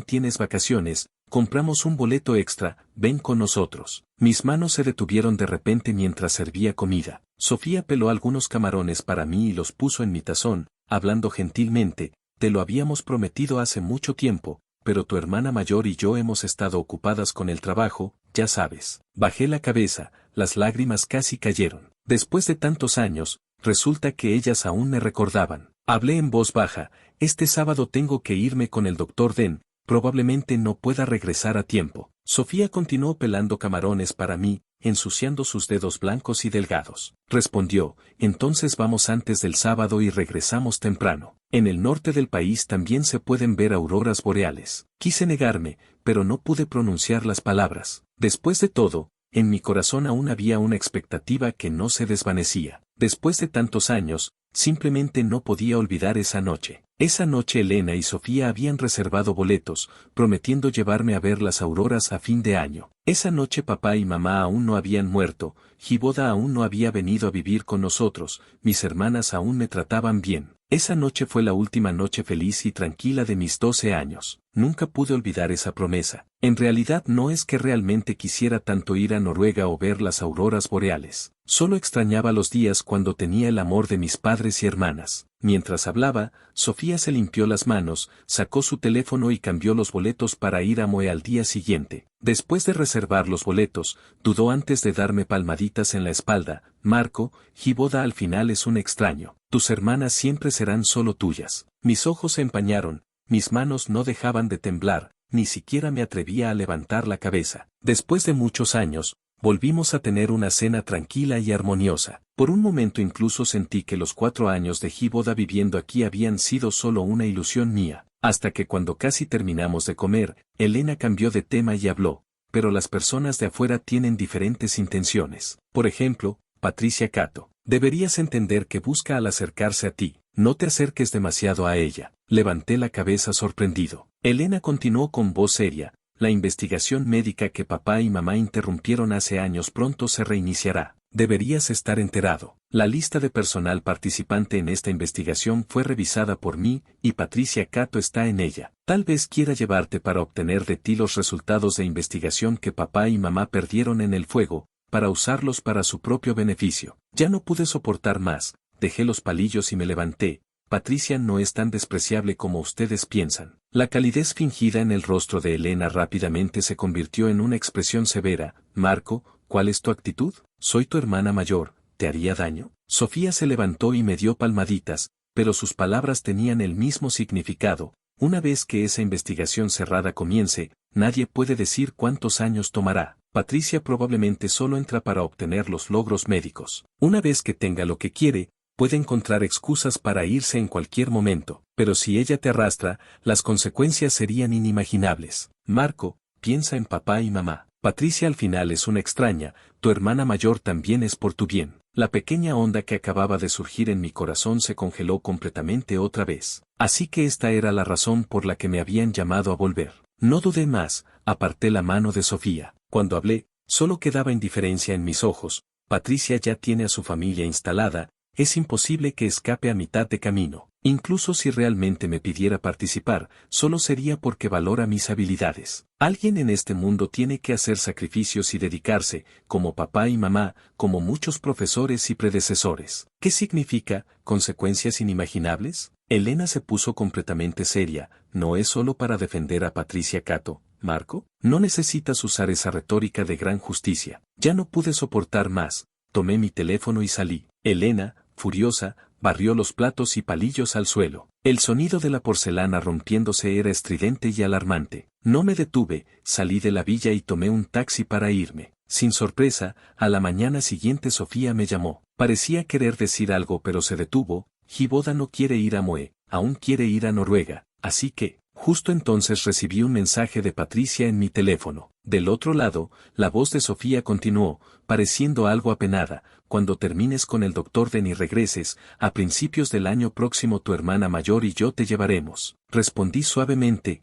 tienes vacaciones, compramos un boleto extra, ven con nosotros. Mis manos se detuvieron de repente mientras servía comida. Sofía peló algunos camarones para mí y los puso en mi tazón, hablando gentilmente, te lo habíamos prometido hace mucho tiempo, pero tu hermana mayor y yo hemos estado ocupadas con el trabajo, ya sabes. Bajé la cabeza, las lágrimas casi cayeron. Después de tantos años, resulta que ellas aún me recordaban. Hablé en voz baja, este sábado tengo que irme con el doctor Den, probablemente no pueda regresar a tiempo. Sofía continuó pelando camarones para mí, ensuciando sus dedos blancos y delgados. Respondió, entonces vamos antes del sábado y regresamos temprano. En el norte del país también se pueden ver auroras boreales. Quise negarme, pero no pude pronunciar las palabras. Después de todo, en mi corazón aún había una expectativa que no se desvanecía. Después de tantos años, simplemente no podía olvidar esa noche. Esa noche Elena y Sofía habían reservado boletos, prometiendo llevarme a ver las auroras a fin de año. Esa noche papá y mamá aún no habían muerto, Giboda aún no había venido a vivir con nosotros, mis hermanas aún me trataban bien. Esa noche fue la última noche feliz y tranquila de mis 12 años. Nunca pude olvidar esa promesa. En realidad no es que realmente quisiera tanto ir a Noruega o ver las auroras boreales. Solo extrañaba los días cuando tenía el amor de mis padres y hermanas. Mientras hablaba, Sofía se limpió las manos, sacó su teléfono y cambió los boletos para ir a Moe al día siguiente. Después de reservar los boletos, dudó antes de darme palmaditas en la espalda. Marco, Giboda al final es un extraño. Tus hermanas siempre serán solo tuyas. Mis ojos se empañaron, mis manos no dejaban de temblar, ni siquiera me atrevía a levantar la cabeza. Después de muchos años, volvimos a tener una cena tranquila y armoniosa. Por un momento incluso sentí que los 4 años de Giboda viviendo aquí habían sido solo una ilusión mía. Hasta que cuando casi terminamos de comer, Elena cambió de tema y habló, pero las personas de afuera tienen diferentes intenciones. Por ejemplo, Patricia Cato. Deberías entender que busca al acercarse a ti, no te acerques demasiado a ella. Levanté la cabeza sorprendido. Elena continuó con voz seria, la investigación médica que papá y mamá interrumpieron hace años pronto se reiniciará. Deberías estar enterado. La lista de personal participante en esta investigación fue revisada por mí, y Patricia Cato está en ella. Tal vez quiera llevarte para obtener de ti los resultados de investigación que papá y mamá perdieron en el fuego, para usarlos para su propio beneficio. Ya no pude soportar más, dejé los palillos y me levanté. Patricia no es tan despreciable como ustedes piensan. La calidez fingida en el rostro de Elena rápidamente se convirtió en una expresión severa. Marco, ¿cuál es tu actitud? Soy tu hermana mayor, ¿te haría daño? Sofía se levantó y me dio palmaditas, pero sus palabras tenían el mismo significado. Una vez que esa investigación cerrada comience, nadie puede decir cuántos años tomará. Patricia probablemente solo entra para obtener los logros médicos. Una vez que tenga lo que quiere, puede encontrar excusas para irse en cualquier momento, pero si ella te arrastra, las consecuencias serían inimaginables. Marco, piensa en papá y mamá. Patricia al final es una extraña, tu hermana mayor también es por tu bien. La pequeña onda que acababa de surgir en mi corazón se congeló completamente otra vez. Así que esta era la razón por la que me habían llamado a volver. No dudé más, aparté la mano de Sofía. Cuando hablé, solo quedaba indiferencia en mis ojos. Patricia ya tiene a su familia instalada, es imposible que escape a mitad de camino. Incluso si realmente me pidiera participar, solo sería porque valora mis habilidades. Alguien en este mundo tiene que hacer sacrificios y dedicarse, como papá y mamá, como muchos profesores y predecesores. ¿Qué significa, consecuencias inimaginables? Elena se puso completamente seria. ¿No es solo para defender a Patricia Cato, Marco? No necesitas usar esa retórica de gran justicia. Ya no pude soportar más. Tomé mi teléfono y salí. Elena, furiosa, barrió los platos y palillos al suelo. El sonido de la porcelana rompiéndose era estridente y alarmante. No me detuve, salí de la villa y tomé un taxi para irme. Sin sorpresa, a la mañana siguiente Sofía me llamó. Parecía querer decir algo pero se detuvo. Giboda no quiere ir a Moe, aún quiere ir a Noruega, así que, Justo entonces recibí un mensaje de Patricia en mi teléfono. Del otro lado, la voz de Sofía continuó, pareciendo algo apenada: cuando termines con el doctor Den y regreses, a principios del año próximo tu hermana mayor y yo te llevaremos. Respondí suavemente,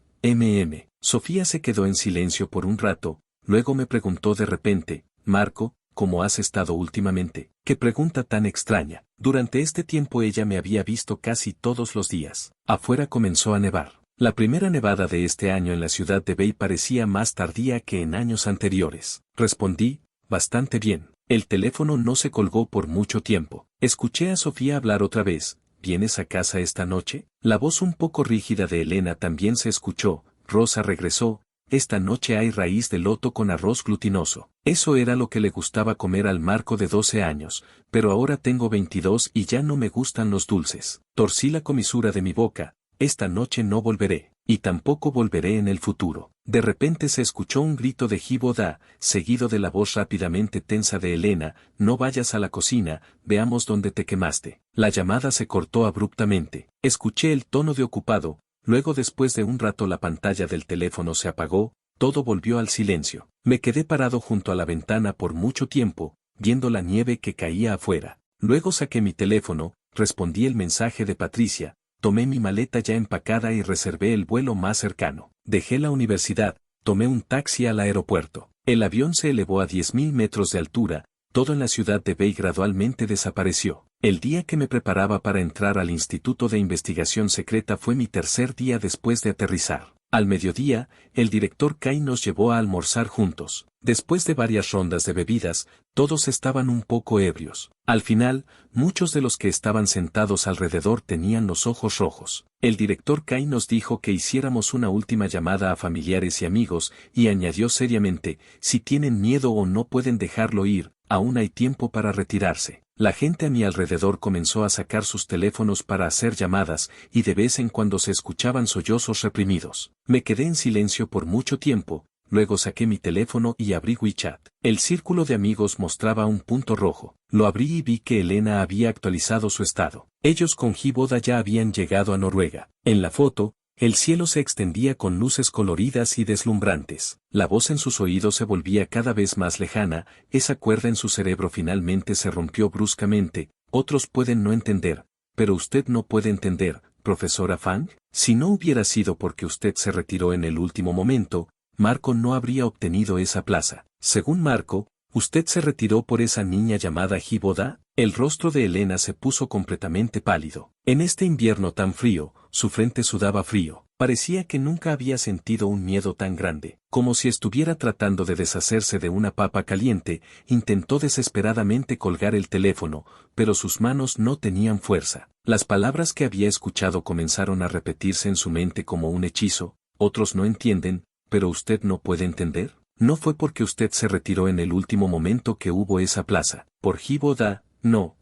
Sofía se quedó en silencio por un rato, luego me preguntó de repente, Marco, ¿cómo has estado últimamente? Qué pregunta tan extraña. Durante este tiempo ella me había visto casi todos los días. Afuera comenzó a nevar. La primera nevada de este año en la ciudad de Bay parecía más tardía que en años anteriores. Respondí, bastante bien. El teléfono no se colgó por mucho tiempo. Escuché a Sofía hablar otra vez. ¿Vienes a casa esta noche? La voz un poco rígida de Elena también se escuchó. Rosa regresó. Esta noche hay raíz de loto con arroz glutinoso. Eso era lo que le gustaba comer al Marco de 12 años, pero ahora tengo 22 y ya no me gustan los dulces. Torcí la comisura de mi boca. Esta noche no volveré, y tampoco volveré en el futuro. De repente se escuchó un grito de Jiboda, seguido de la voz rápidamente tensa de Elena, no vayas a la cocina, veamos dónde te quemaste. La llamada se cortó abruptamente. Escuché el tono de ocupado, luego después de un rato la pantalla del teléfono se apagó, todo volvió al silencio. Me quedé parado junto a la ventana por mucho tiempo, viendo la nieve que caía afuera. Luego saqué mi teléfono, respondí el mensaje de Patricia. Tomé mi maleta ya empacada y reservé el vuelo más cercano. Dejé la universidad, tomé un taxi al aeropuerto. El avión se elevó a 10.000 metros de altura, todo en la ciudad de Bay gradualmente desapareció. El día que me preparaba para entrar al Instituto de Investigación Secreta fue mi tercer día después de aterrizar. Al mediodía, el director Kai nos llevó a almorzar juntos. Después de varias rondas de bebidas, todos estaban un poco ebrios. Al final, muchos de los que estaban sentados alrededor tenían los ojos rojos. El director Kai nos dijo que hiciéramos una última llamada a familiares y amigos, y añadió seriamente, si tienen miedo o no pueden dejarlo ir, aún hay tiempo para retirarse. La gente a mi alrededor comenzó a sacar sus teléfonos para hacer llamadas, y de vez en cuando se escuchaban sollozos reprimidos. Me quedé en silencio por mucho tiempo, luego saqué mi teléfono y abrí WeChat. El círculo de amigos mostraba un punto rojo. Lo abrí y vi que Elena había actualizado su estado. Ellos con Jiboda ya habían llegado a Noruega. En la foto, el cielo se extendía con luces coloridas y deslumbrantes. La voz en sus oídos se volvía cada vez más lejana, esa cuerda en su cerebro finalmente se rompió bruscamente. Otros pueden no entender, pero usted no puede entender, profesora Fang. Si no hubiera sido porque usted se retiró en el último momento, Marco no habría obtenido esa plaza. Según Marco, ¿usted se retiró por esa niña llamada Jiboda? El rostro de Elena se puso completamente pálido. En este invierno tan frío, su frente sudaba frío. Parecía que nunca había sentido un miedo tan grande. Como si estuviera tratando de deshacerse de una papa caliente, intentó desesperadamente colgar el teléfono, pero sus manos no tenían fuerza. Las palabras que había escuchado comenzaron a repetirse en su mente como un hechizo. Otros no entienden, pero usted no puede entender. No fue porque usted se retiró en el último momento que hubo esa plaza. Por Jiboda, no.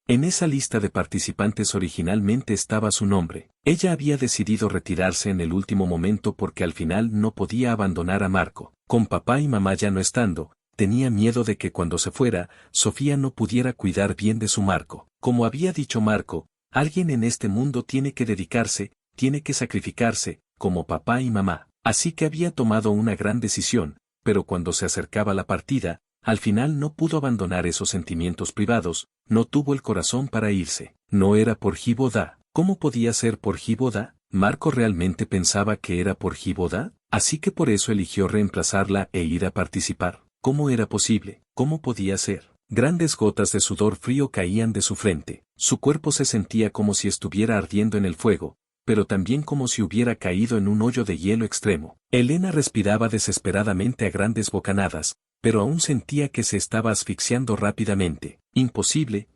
En esa lista de participantes originalmente estaba su nombre. Ella había decidido retirarse en el último momento porque al final no podía abandonar a Marco. Con papá y mamá ya no estando, tenía miedo de que cuando se fuera, Sofía no pudiera cuidar bien de su Marco. Como había dicho Marco, alguien en este mundo tiene que dedicarse, tiene que sacrificarse, como papá y mamá. Así que había tomado una gran decisión, pero cuando se acercaba la partida, al final no pudo abandonar esos sentimientos privados, no tuvo el corazón para irse. No era por Jiboda. ¿Cómo podía ser por Jiboda? ¿Marco realmente pensaba que era por Jiboda? Así que por eso eligió reemplazarla e ir a participar. ¿Cómo era posible? ¿Cómo podía ser? Grandes gotas de sudor frío caían de su frente. Su cuerpo se sentía como si estuviera ardiendo en el fuego, pero también como si hubiera caído en un hoyo de hielo extremo. Elena respiraba desesperadamente a grandes bocanadas, pero aún sentía que se estaba asfixiando rápidamente. Imposible.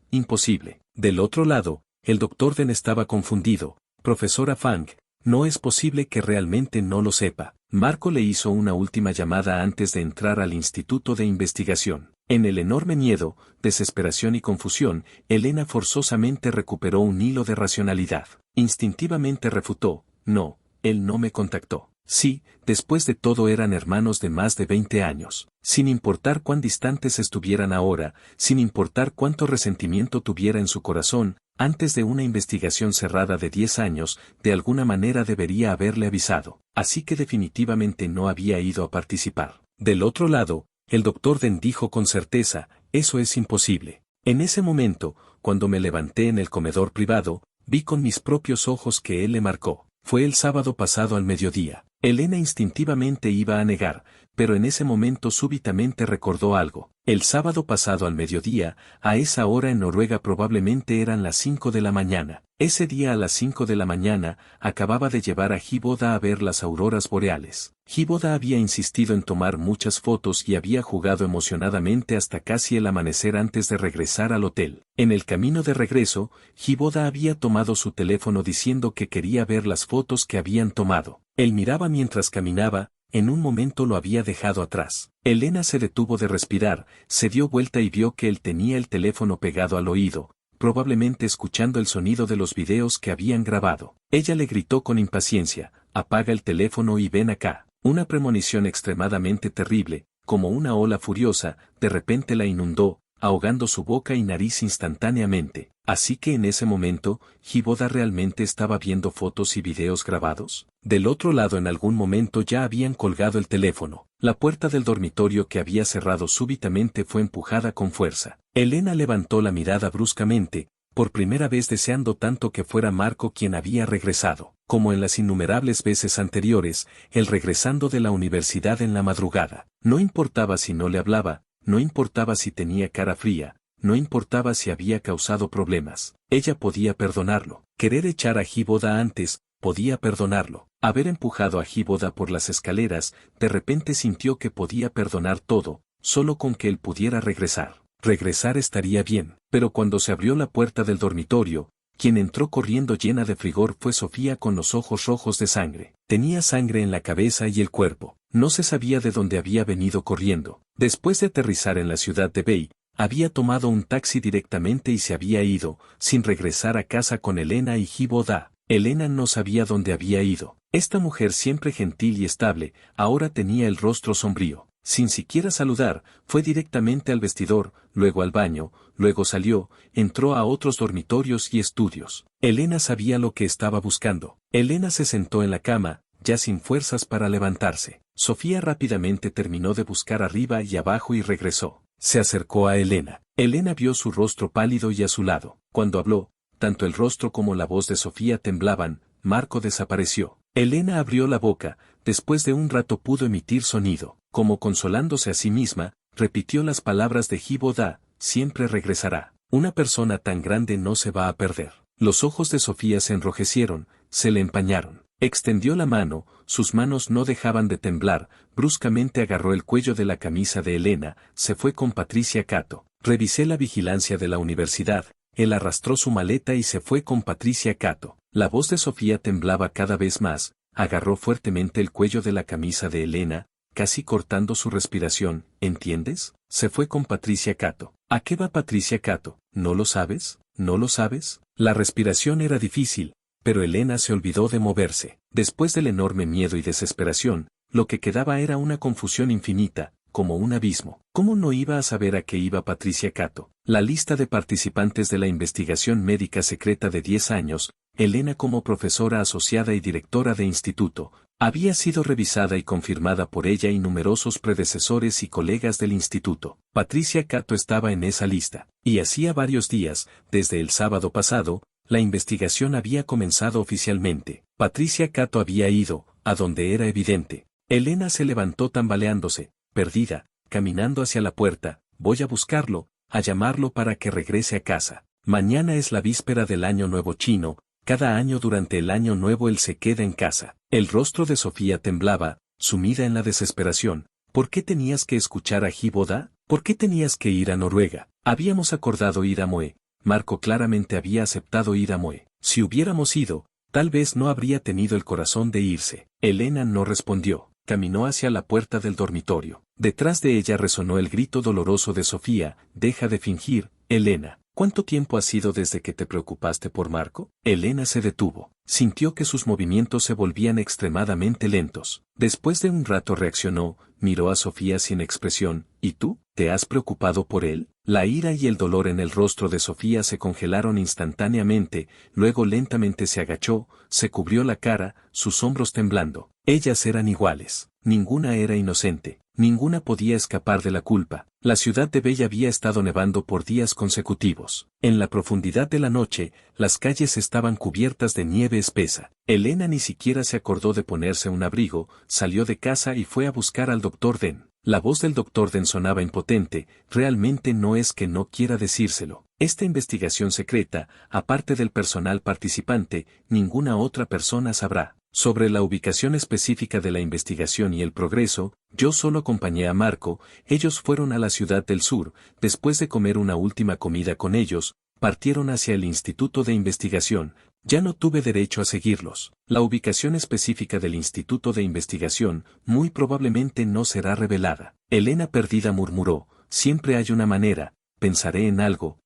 Del otro lado, el doctor Den estaba confundido. Profesora Fang, no es posible que realmente no lo sepa. Marco le hizo una última llamada antes de entrar al Instituto de Investigación. En el enorme miedo, desesperación y confusión, Elena forzosamente recuperó un hilo de racionalidad. Instintivamente refutó, no, él no me contactó. Sí, después de todo eran hermanos de más de 20 años. Sin importar cuán distantes estuvieran ahora, sin importar cuánto resentimiento tuviera en su corazón, Antes de una investigación cerrada de 10 años, de alguna manera debería haberle avisado, así que definitivamente no había ido a participar. Del otro lado, el doctor Den dijo con certeza, eso es imposible. En ese momento, cuando me levanté en el comedor privado, vi con mis propios ojos que él le marcó. Fue el sábado pasado al mediodía. Elena instintivamente iba a negar, pero en ese momento súbitamente recordó algo. El sábado pasado al mediodía, a esa hora en Noruega probablemente eran las 5 de la mañana. Ese día a las 5 de la mañana, acababa de llevar a Hiboda a ver las auroras boreales. Hiboda había insistido en tomar muchas fotos y había jugado emocionadamente hasta casi el amanecer antes de regresar al hotel. En el camino de regreso, Hiboda había tomado su teléfono diciendo que quería ver las fotos que habían tomado. Él miraba mientras caminaba, en un momento lo había dejado atrás. Elena se detuvo de respirar, se dio vuelta y vio que él tenía el teléfono pegado al oído, probablemente escuchando el sonido de los videos que habían grabado. Ella le gritó con impaciencia, apaga el teléfono y ven acá. Una premonición extremadamente terrible, como una ola furiosa, de repente la inundó, ahogando su boca y nariz instantáneamente. Así que en ese momento, Hiboda realmente estaba viendo fotos y videos grabados. Del otro lado en algún momento ya habían colgado el teléfono. La puerta del dormitorio que había cerrado súbitamente fue empujada con fuerza. Elena levantó la mirada bruscamente, por primera vez deseando tanto que fuera Marco quien había regresado. Como en las innumerables veces anteriores, él regresando de la universidad en la madrugada. No importaba si no le hablaba, no importaba si tenía cara fría, no importaba si había causado problemas. Ella podía perdonarlo. Querer echar a Hiboda antes, podía perdonarlo. Haber empujado a Hiboda por las escaleras, de repente sintió que podía perdonar todo, solo con que él pudiera regresar. Regresar estaría bien, pero cuando se abrió la puerta del dormitorio, quien entró corriendo llena de frigor fue Sofía con los ojos rojos de sangre. Tenía sangre en la cabeza y el cuerpo. No se sabía de dónde había venido corriendo. Después de aterrizar en la ciudad de Bay, había tomado un taxi directamente y se había ido, sin regresar a casa con Elena y Hiboda. Elena no sabía dónde había ido. Esta mujer siempre gentil y estable, ahora tenía el rostro sombrío. Sin siquiera saludar, fue directamente al vestidor, luego al baño, luego salió, entró a otros dormitorios y estudios. Elena sabía lo que estaba buscando. Elena se sentó en la cama, ya sin fuerzas para levantarse. Sofía rápidamente terminó de buscar arriba y abajo y regresó. Se acercó a Elena. Elena vio su rostro pálido y azulado. Cuando habló, tanto el rostro como la voz de Sofía temblaban. Marco desapareció. Elena abrió la boca, después de un rato pudo emitir sonido. Como consolándose a sí misma, repitió las palabras de Hiboda, siempre regresará. Una persona tan grande no se va a perder. Los ojos de Sofía se enrojecieron, se le empañaron. Extendió la mano, sus manos no dejaban de temblar, bruscamente agarró el cuello de la camisa de Elena, se fue con Patricia Cato. Revisé la vigilancia de la universidad, él arrastró su maleta y se fue con Patricia Cato. La voz de Sofía temblaba cada vez más, agarró fuertemente el cuello de la camisa de Elena, casi cortando su respiración, ¿entiendes? Se fue con Patricia Cato. ¿A qué va Patricia Cato? ¿No lo sabes? ¿No lo sabes? La respiración era difícil, pero Elena se olvidó de moverse. Después del enorme miedo y desesperación, lo que quedaba era una confusión infinita, como un abismo. ¿Cómo no iba a saber a qué iba Patricia Cato? La lista de participantes de la investigación médica secreta de 10 años, Elena como profesora asociada y directora de instituto, había sido revisada y confirmada por ella y numerosos predecesores y colegas del instituto. Patricia Cato estaba en esa lista, y hacía varios días, desde el sábado pasado, la investigación había comenzado oficialmente. Patricia Cato había ido, a donde era evidente. Elena se levantó tambaleándose, perdida, caminando hacia la puerta. Voy a buscarlo, a llamarlo para que regrese a casa. Mañana es la víspera del Año Nuevo chino. Cada año durante el Año Nuevo él se queda en casa. El rostro de Sofía temblaba, sumida en la desesperación. ¿Por qué tenías que escuchar a Hiboda? ¿Por qué tenías que ir a Noruega? Habíamos acordado ir a Moe. Marco claramente había aceptado ir a Moe. Si hubiéramos ido, tal vez no habría tenido el corazón de irse. Elena no respondió. Caminó hacia la puerta del dormitorio. Detrás de ella resonó el grito doloroso de Sofía. Deja de fingir, Elena. ¿Cuánto tiempo ha sido desde que te preocupaste por Marco? Elena se detuvo. Sintió que sus movimientos se volvían extremadamente lentos. Después de un rato reaccionó, miró a Sofía sin expresión. ¿Y tú? ¿Te has preocupado por él? La ira y el dolor en el rostro de Sofía se congelaron instantáneamente, luego lentamente se agachó, se cubrió la cara, sus hombros temblando. Ellas eran iguales. Ninguna era inocente. Ninguna podía escapar de la culpa. La ciudad de Bella había estado nevando por días consecutivos. En la profundidad de la noche, las calles estaban cubiertas de nieve espesa. Elena ni siquiera se acordó de ponerse un abrigo, salió de casa y fue a buscar al doctor Den. La voz del doctor Den sonaba impotente, realmente no es que no quiera decírselo. Esta investigación secreta, aparte del personal participante, ninguna otra persona sabrá. Sobre la ubicación específica de la investigación y el progreso, yo solo acompañé a Marco, ellos fueron a la ciudad del sur, después de comer una última comida con ellos, partieron hacia el Instituto de Investigación. Ya no tuve derecho a seguirlos. La ubicación específica del Instituto de Investigación muy probablemente no será revelada. Elena perdida murmuró, siempre hay una manera, pensaré en algo,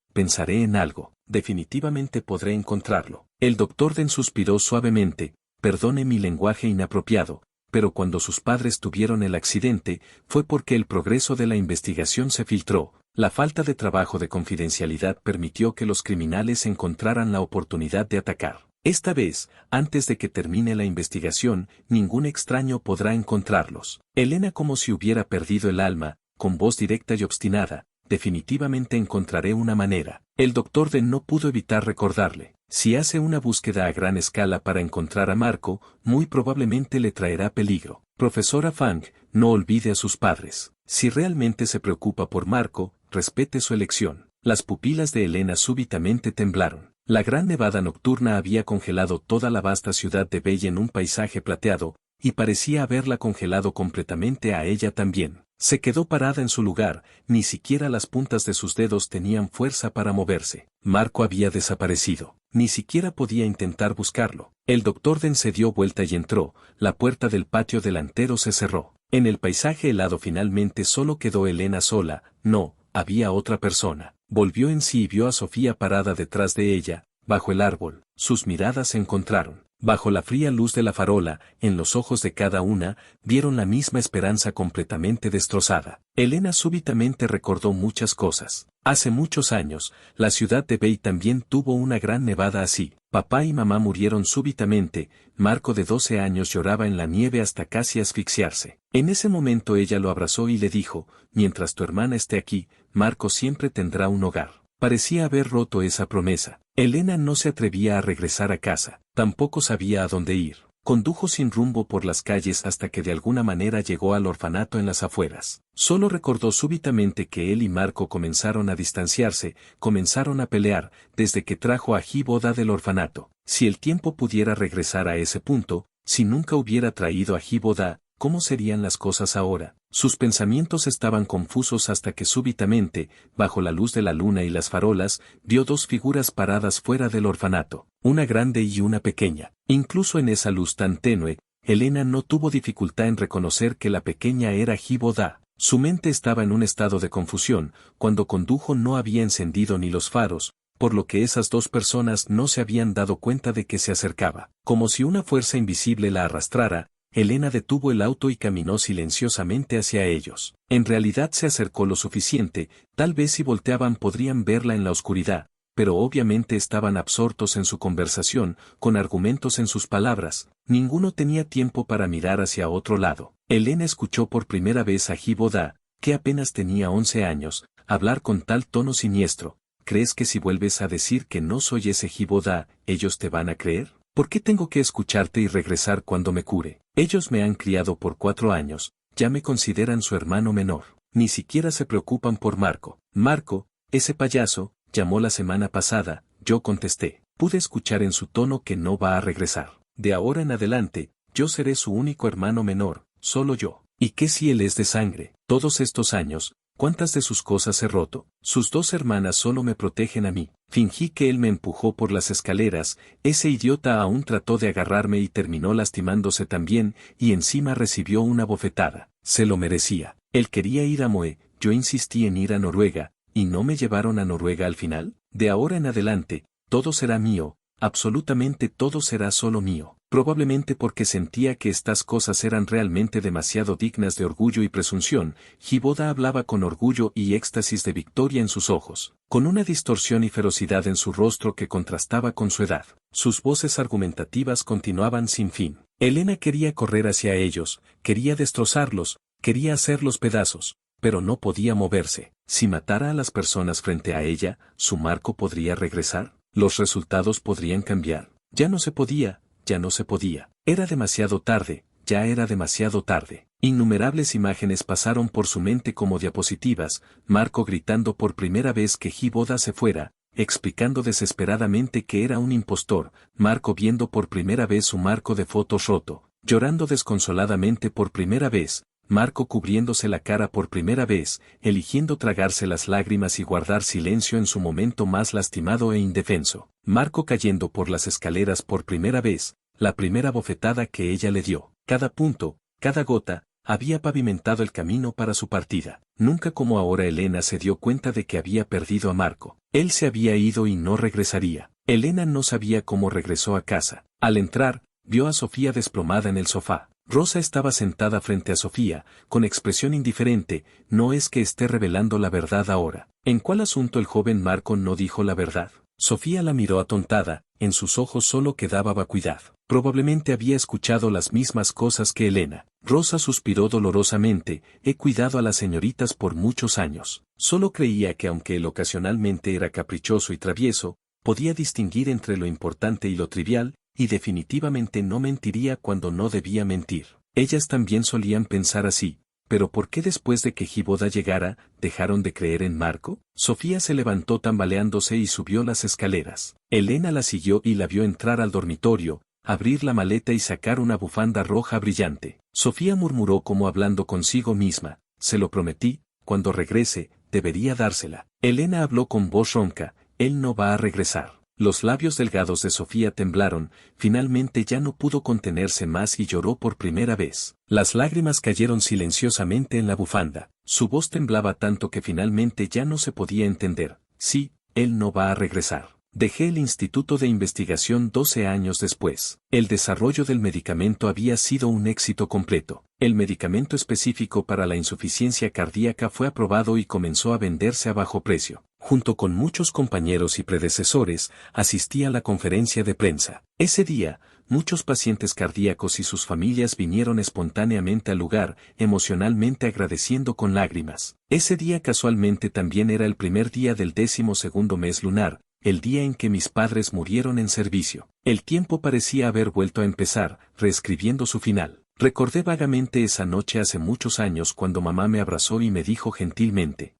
definitivamente podré encontrarlo. El doctor Den suspiró suavemente, perdone mi lenguaje inapropiado, pero cuando sus padres tuvieron el accidente, fue porque el progreso de la investigación se filtró. La falta de trabajo de confidencialidad permitió que los criminales encontraran la oportunidad de atacar. Esta vez, antes de que termine la investigación, ningún extraño podrá encontrarlos. Elena, como si hubiera perdido el alma, con voz directa y obstinada, definitivamente encontraré una manera. El doctor Den no pudo evitar recordarle. Si hace una búsqueda a gran escala para encontrar a Marco, muy probablemente le traerá peligro. Profesora Fang, no olvide a sus padres. Si realmente se preocupa por Marco, respete su elección. Las pupilas de Elena súbitamente temblaron. La gran nevada nocturna había congelado toda la vasta ciudad de Bella en un paisaje plateado, y parecía haberla congelado completamente a ella también. Se quedó parada en su lugar, ni siquiera las puntas de sus dedos tenían fuerza para moverse. Marco había desaparecido. Ni siquiera podía intentar buscarlo. El doctor Den se dio vuelta y entró, la puerta del patio delantero se cerró. En el paisaje helado finalmente solo quedó Elena sola, no, había otra persona. Volvió en sí y vio a Sofía parada detrás de ella, bajo el árbol. Sus miradas se encontraron. Bajo la fría luz de la farola, en los ojos de cada una, vieron la misma esperanza completamente destrozada. Elena súbitamente recordó muchas cosas. Hace muchos años, la ciudad de Bey también tuvo una gran nevada así. Papá y mamá murieron súbitamente, Marco de 12 años lloraba en la nieve hasta casi asfixiarse. En ese momento ella lo abrazó y le dijo, mientras tu hermana esté aquí, Marco siempre tendrá un hogar. Parecía haber roto esa promesa. Elena no se atrevía a regresar a casa, tampoco sabía a dónde ir. Condujo sin rumbo por las calles hasta que de alguna manera llegó al orfanato en las afueras. Solo recordó súbitamente que él y Marco comenzaron a distanciarse, comenzaron a pelear, desde que trajo a Hiboda del orfanato. Si el tiempo pudiera regresar a ese punto, si nunca hubiera traído a Hiboda, ¿cómo serían las cosas ahora? Sus pensamientos estaban confusos hasta que súbitamente, bajo la luz de la luna y las farolas, vio dos figuras paradas fuera del orfanato, una grande y una pequeña. Incluso en esa luz tan tenue, Elena no tuvo dificultad en reconocer que la pequeña era Hiboda. Su mente estaba en un estado de confusión, cuando condujo no había encendido ni los faros, por lo que esas dos personas no se habían dado cuenta de que se acercaba. Como si una fuerza invisible la arrastrara, Elena detuvo el auto y caminó silenciosamente hacia ellos. En realidad se acercó lo suficiente, tal vez si volteaban podrían verla en la oscuridad, pero obviamente estaban absortos en su conversación, con argumentos en sus palabras. Ninguno tenía tiempo para mirar hacia otro lado. Elena escuchó por primera vez a Hiboda, que apenas tenía 11 años, hablar con tal tono siniestro. ¿Crees que si vuelves a decir que no soy ese Hiboda, ellos te van a creer? ¿Por qué tengo que escucharte y regresar cuando me cure? Ellos me han criado por 4 años, ya me consideran su hermano menor. Ni siquiera se preocupan por Marco. Marco, ese payaso, llamó la semana pasada, yo contesté. Pude escuchar en su tono que no va a regresar. De ahora en adelante, yo seré su único hermano menor, solo yo. ¿Y qué si él es de sangre? Todos estos años, ¿cuántas de sus cosas he roto? Sus 2 hermanas solo me protegen a mí. Fingí que él me empujó por las escaleras, ese idiota aún trató de agarrarme y terminó lastimándose también, y encima recibió una bofetada. Se lo merecía. Él quería ir a Moe, yo insistí en ir a Noruega, ¿y no me llevaron a Noruega al final? De ahora en adelante, todo será mío, absolutamente todo será solo mío. Probablemente porque sentía que estas cosas eran realmente demasiado dignas de orgullo y presunción, Giboda hablaba con orgullo y éxtasis de victoria en sus ojos, con una distorsión y ferocidad en su rostro que contrastaba con su edad. Sus voces argumentativas continuaban sin fin. Elena quería correr hacia ellos, quería destrozarlos, quería hacerlos pedazos, pero no podía moverse. Si matara a las personas frente a ella, ¿su Marco podría regresar? ¿Los resultados podrían cambiar? Ya no se podía. Ya no se podía. Era demasiado tarde, ya era demasiado tarde. Innumerables imágenes pasaron por su mente como diapositivas, Marco gritando por primera vez que Giboda se fuera, explicando desesperadamente que era un impostor, Marco viendo por primera vez su marco de fotos roto, llorando desconsoladamente por primera vez, Marco cubriéndose la cara por primera vez, eligiendo tragarse las lágrimas y guardar silencio en su momento más lastimado e indefenso. Marco cayendo por las escaleras por primera vez, la primera bofetada que ella le dio. Cada punto, cada gota, había pavimentado el camino para su partida. Nunca como ahora Elena se dio cuenta de que había perdido a Marco. Él se había ido y no regresaría. Elena no sabía cómo regresó a casa. Al entrar, vio a Sofía desplomada en el sofá. Rosa estaba sentada frente a Sofía, con expresión indiferente. No es que esté revelando la verdad ahora. ¿En cuál asunto el joven Marco no dijo la verdad? Sofía la miró atontada, en sus ojos solo quedaba vacuidad. Probablemente había escuchado las mismas cosas que Elena. Rosa suspiró dolorosamente, he cuidado a las señoritas por muchos años. Solo creía que aunque él ocasionalmente era caprichoso y travieso, podía distinguir entre lo importante y lo trivial, y definitivamente no mentiría cuando no debía mentir. Ellas también solían pensar así, pero ¿por qué después de que Giboda llegara, dejaron de creer en Marco? Sofía se levantó tambaleándose y subió las escaleras. Elena la siguió y la vio entrar al dormitorio, abrir la maleta y sacar una bufanda roja brillante. Sofía murmuró como hablando consigo misma, se lo prometí, cuando regrese, debería dársela. Elena habló con voz ronca, él no va a regresar. Los labios delgados de Sofía temblaron, finalmente ya no pudo contenerse más y lloró por primera vez. Las lágrimas cayeron silenciosamente en la bufanda. Su voz temblaba tanto que finalmente ya no se podía entender. Sí, él no va a regresar. Dejé el Instituto de Investigación 12 años después. El desarrollo del medicamento había sido un éxito completo. El medicamento específico para la insuficiencia cardíaca fue aprobado y comenzó a venderse a bajo precio. Junto con muchos compañeros y predecesores, asistí a la conferencia de prensa. Ese día, muchos pacientes cardíacos y sus familias vinieron espontáneamente al lugar, emocionalmente agradeciendo con lágrimas. Ese día casualmente también era el primer día del 12º mes lunar, el día en que mis padres murieron en servicio. El tiempo parecía haber vuelto a empezar, reescribiendo su final. Recordé vagamente esa noche hace muchos años cuando mamá me abrazó y me dijo gentilmente: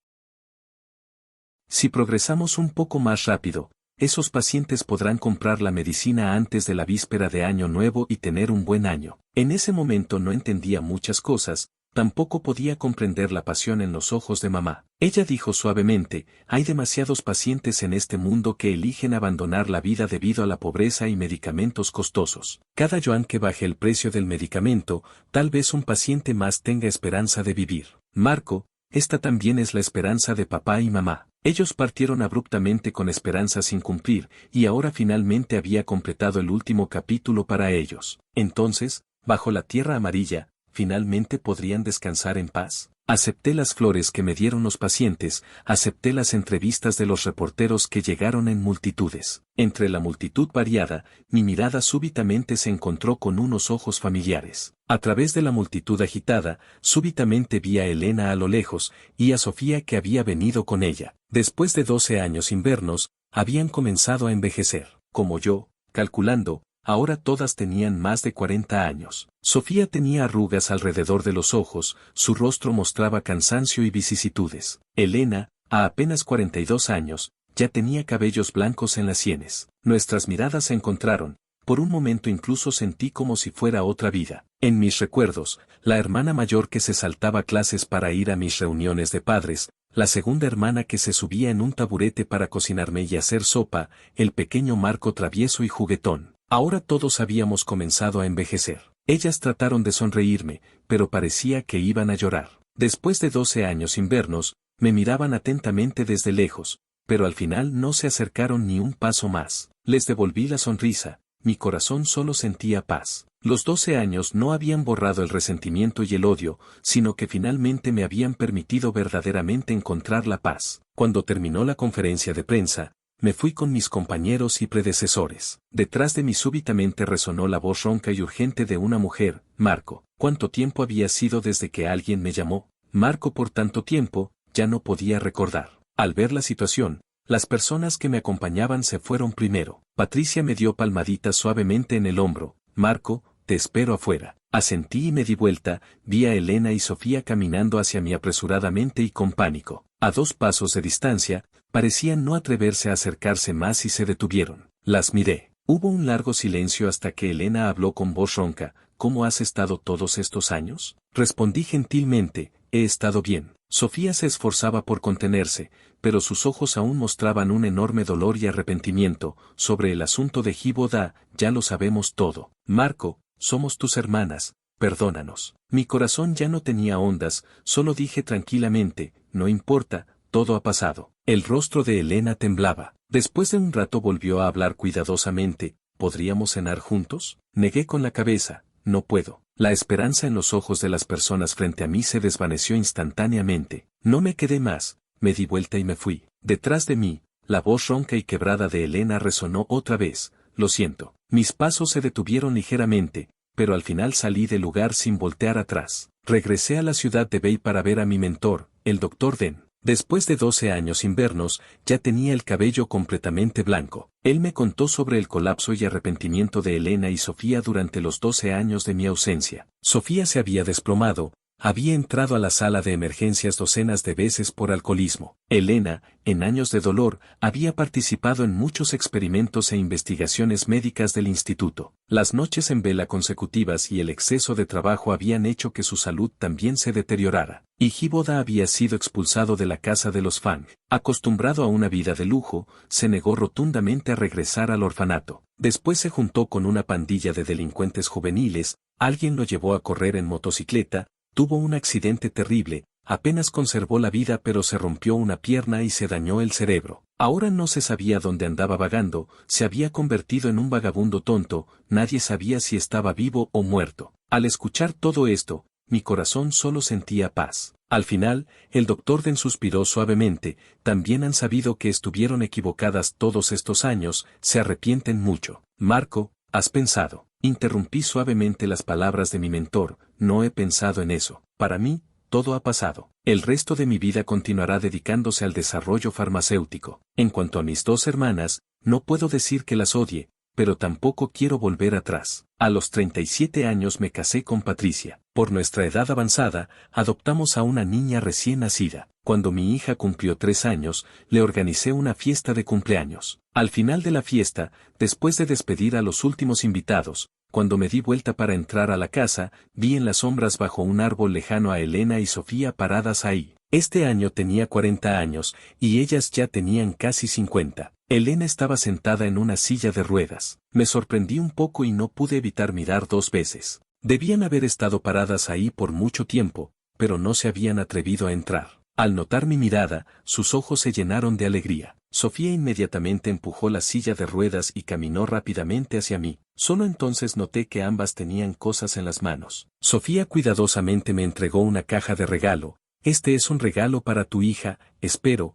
si progresamos un poco más rápido, esos pacientes podrán comprar la medicina antes de la víspera de Año Nuevo y tener un buen año. En ese momento no entendía muchas cosas, tampoco podía comprender la pasión en los ojos de mamá. Ella dijo suavemente, hay demasiados pacientes en este mundo que eligen abandonar la vida debido a la pobreza y medicamentos costosos. Cada yuan que baje el precio del medicamento, tal vez un paciente más tenga esperanza de vivir. Marco, esta también es la esperanza de papá y mamá. Ellos partieron abruptamente con esperanzas sin cumplir, y ahora finalmente había completado el último capítulo para ellos. Entonces, bajo la tierra amarilla, finalmente podrían descansar en paz. Acepté las flores que me dieron los pacientes, acepté las entrevistas de los reporteros que llegaron en multitudes. Entre la multitud variada, mi mirada súbitamente se encontró con unos ojos familiares. A través de la multitud agitada, súbitamente vi a Elena a lo lejos, y a Sofía que había venido con ella. Después de 12 años sin vernos, habían comenzado a envejecer. Como yo, calculando, ahora todas tenían más de 40 años. Sofía tenía arrugas alrededor de los ojos, su rostro mostraba cansancio y vicisitudes. Elena, a apenas 42 años, ya tenía cabellos blancos en las sienes. Nuestras miradas se encontraron. Por un momento incluso sentí como si fuera otra vida. En mis recuerdos, la hermana mayor que se saltaba clases para ir a mis reuniones de padres, la segunda hermana que se subía en un taburete para cocinarme y hacer sopa, el pequeño Marco travieso y juguetón. Ahora todos habíamos comenzado a envejecer. Ellas trataron de sonreírme, pero parecía que iban a llorar. Después de 12 años sin vernos, me miraban atentamente desde lejos, pero al final no se acercaron ni un paso más. Les devolví la sonrisa. mi corazón solo sentía paz. Los 12 años no habían borrado el resentimiento y el odio, sino que finalmente me habían permitido verdaderamente encontrar la paz. Cuando terminó la conferencia de prensa, me fui con mis compañeros y predecesores. Detrás de mí súbitamente resonó la voz ronca y urgente de una mujer. Marco, ¿cuánto tiempo había sido desde que alguien me llamó? Marco, por tanto tiempo, ya no podía recordar. Al ver la situación, las personas que me acompañaban se fueron primero. Patricia me dio palmaditas suavemente en el hombro. Marco, te espero afuera. Asentí y me di vuelta, vi a Elena y Sofía caminando hacia mí apresuradamente y con pánico. A 2 pasos de distancia, parecían no atreverse a acercarse más y se detuvieron. Las miré. Hubo un largo silencio hasta que Elena habló con voz ronca. ¿Cómo has estado todos estos años? Respondí gentilmente, he estado bien. Sofía se esforzaba por contenerse, pero sus ojos aún mostraban un enorme dolor y arrepentimiento. Sobre el asunto de Giboda, ya lo sabemos todo. Marco, somos tus hermanas, perdónanos. Mi corazón ya no tenía ondas, solo dije tranquilamente, no importa, todo ha pasado. El rostro de Elena temblaba. Después de un rato volvió a hablar cuidadosamente, ¿podríamos cenar juntos? Negué con la cabeza, no puedo. La esperanza en los ojos de las personas frente a mí se desvaneció instantáneamente. No me quedé más, me di vuelta y me fui. Detrás de mí, la voz ronca y quebrada de Elena resonó otra vez. Lo siento. Mis pasos se detuvieron ligeramente, pero al final salí del lugar sin voltear atrás. Regresé a la ciudad de Bay para ver a mi mentor, el Dr. Den. Después de 12 años sin vernos, ya tenía el cabello completamente blanco. Él me contó sobre el colapso y arrepentimiento de Elena y Sofía durante los 12 años de mi ausencia. Sofía se había desplomado, había entrado a la sala de emergencias docenas de veces por alcoholismo. Elena, en años de dolor, había participado en muchos experimentos e investigaciones médicas del instituto. Las noches en vela consecutivas y el exceso de trabajo habían hecho que su salud también se deteriorara. Y Giboda había sido expulsado de la casa de los Fang. Acostumbrado a una vida de lujo, se negó rotundamente a regresar al orfanato. Después se juntó con una pandilla de delincuentes juveniles, alguien lo llevó a correr en motocicleta, tuvo un accidente terrible, apenas conservó la vida pero se rompió una pierna y se dañó el cerebro. Ahora no se sabía dónde andaba vagando, se había convertido en un vagabundo tonto, nadie sabía si estaba vivo o muerto. Al escuchar todo esto, mi corazón solo sentía paz. Al final, el Dr. Den suspiró suavemente, también han sabido que estuvieron equivocadas todos estos años, se arrepienten mucho. Marco, ¿has pensado? Interrumpí suavemente las palabras de mi mentor, no he pensado en eso. Para mí, todo ha pasado. El resto de mi vida continuará dedicándose al desarrollo farmacéutico. En cuanto a mis 2 hermanas, no puedo decir que las odie, pero tampoco quiero volver atrás. A los 37 años me casé con Patricia. Por nuestra edad avanzada, adoptamos a una niña recién nacida. Cuando mi hija cumplió 3 años, le organicé una fiesta de cumpleaños. Al final de la fiesta, después de despedir a los últimos invitados, cuando me di vuelta para entrar a la casa, vi en las sombras bajo un árbol lejano a Elena y Sofía paradas ahí. Este año tenía 40 años, y ellas ya tenían casi 50. Elena estaba sentada en una silla de ruedas. Me sorprendí un poco y no pude evitar mirar 2 veces. Debían haber estado paradas ahí por mucho tiempo, pero no se habían atrevido a entrar. Al notar mi mirada, sus ojos se llenaron de alegría. Sofía inmediatamente empujó la silla de ruedas y caminó rápidamente hacia mí. Solo entonces noté que ambas tenían cosas en las manos. Sofía cuidadosamente me entregó una caja de regalo. Este es un regalo para tu hija, espero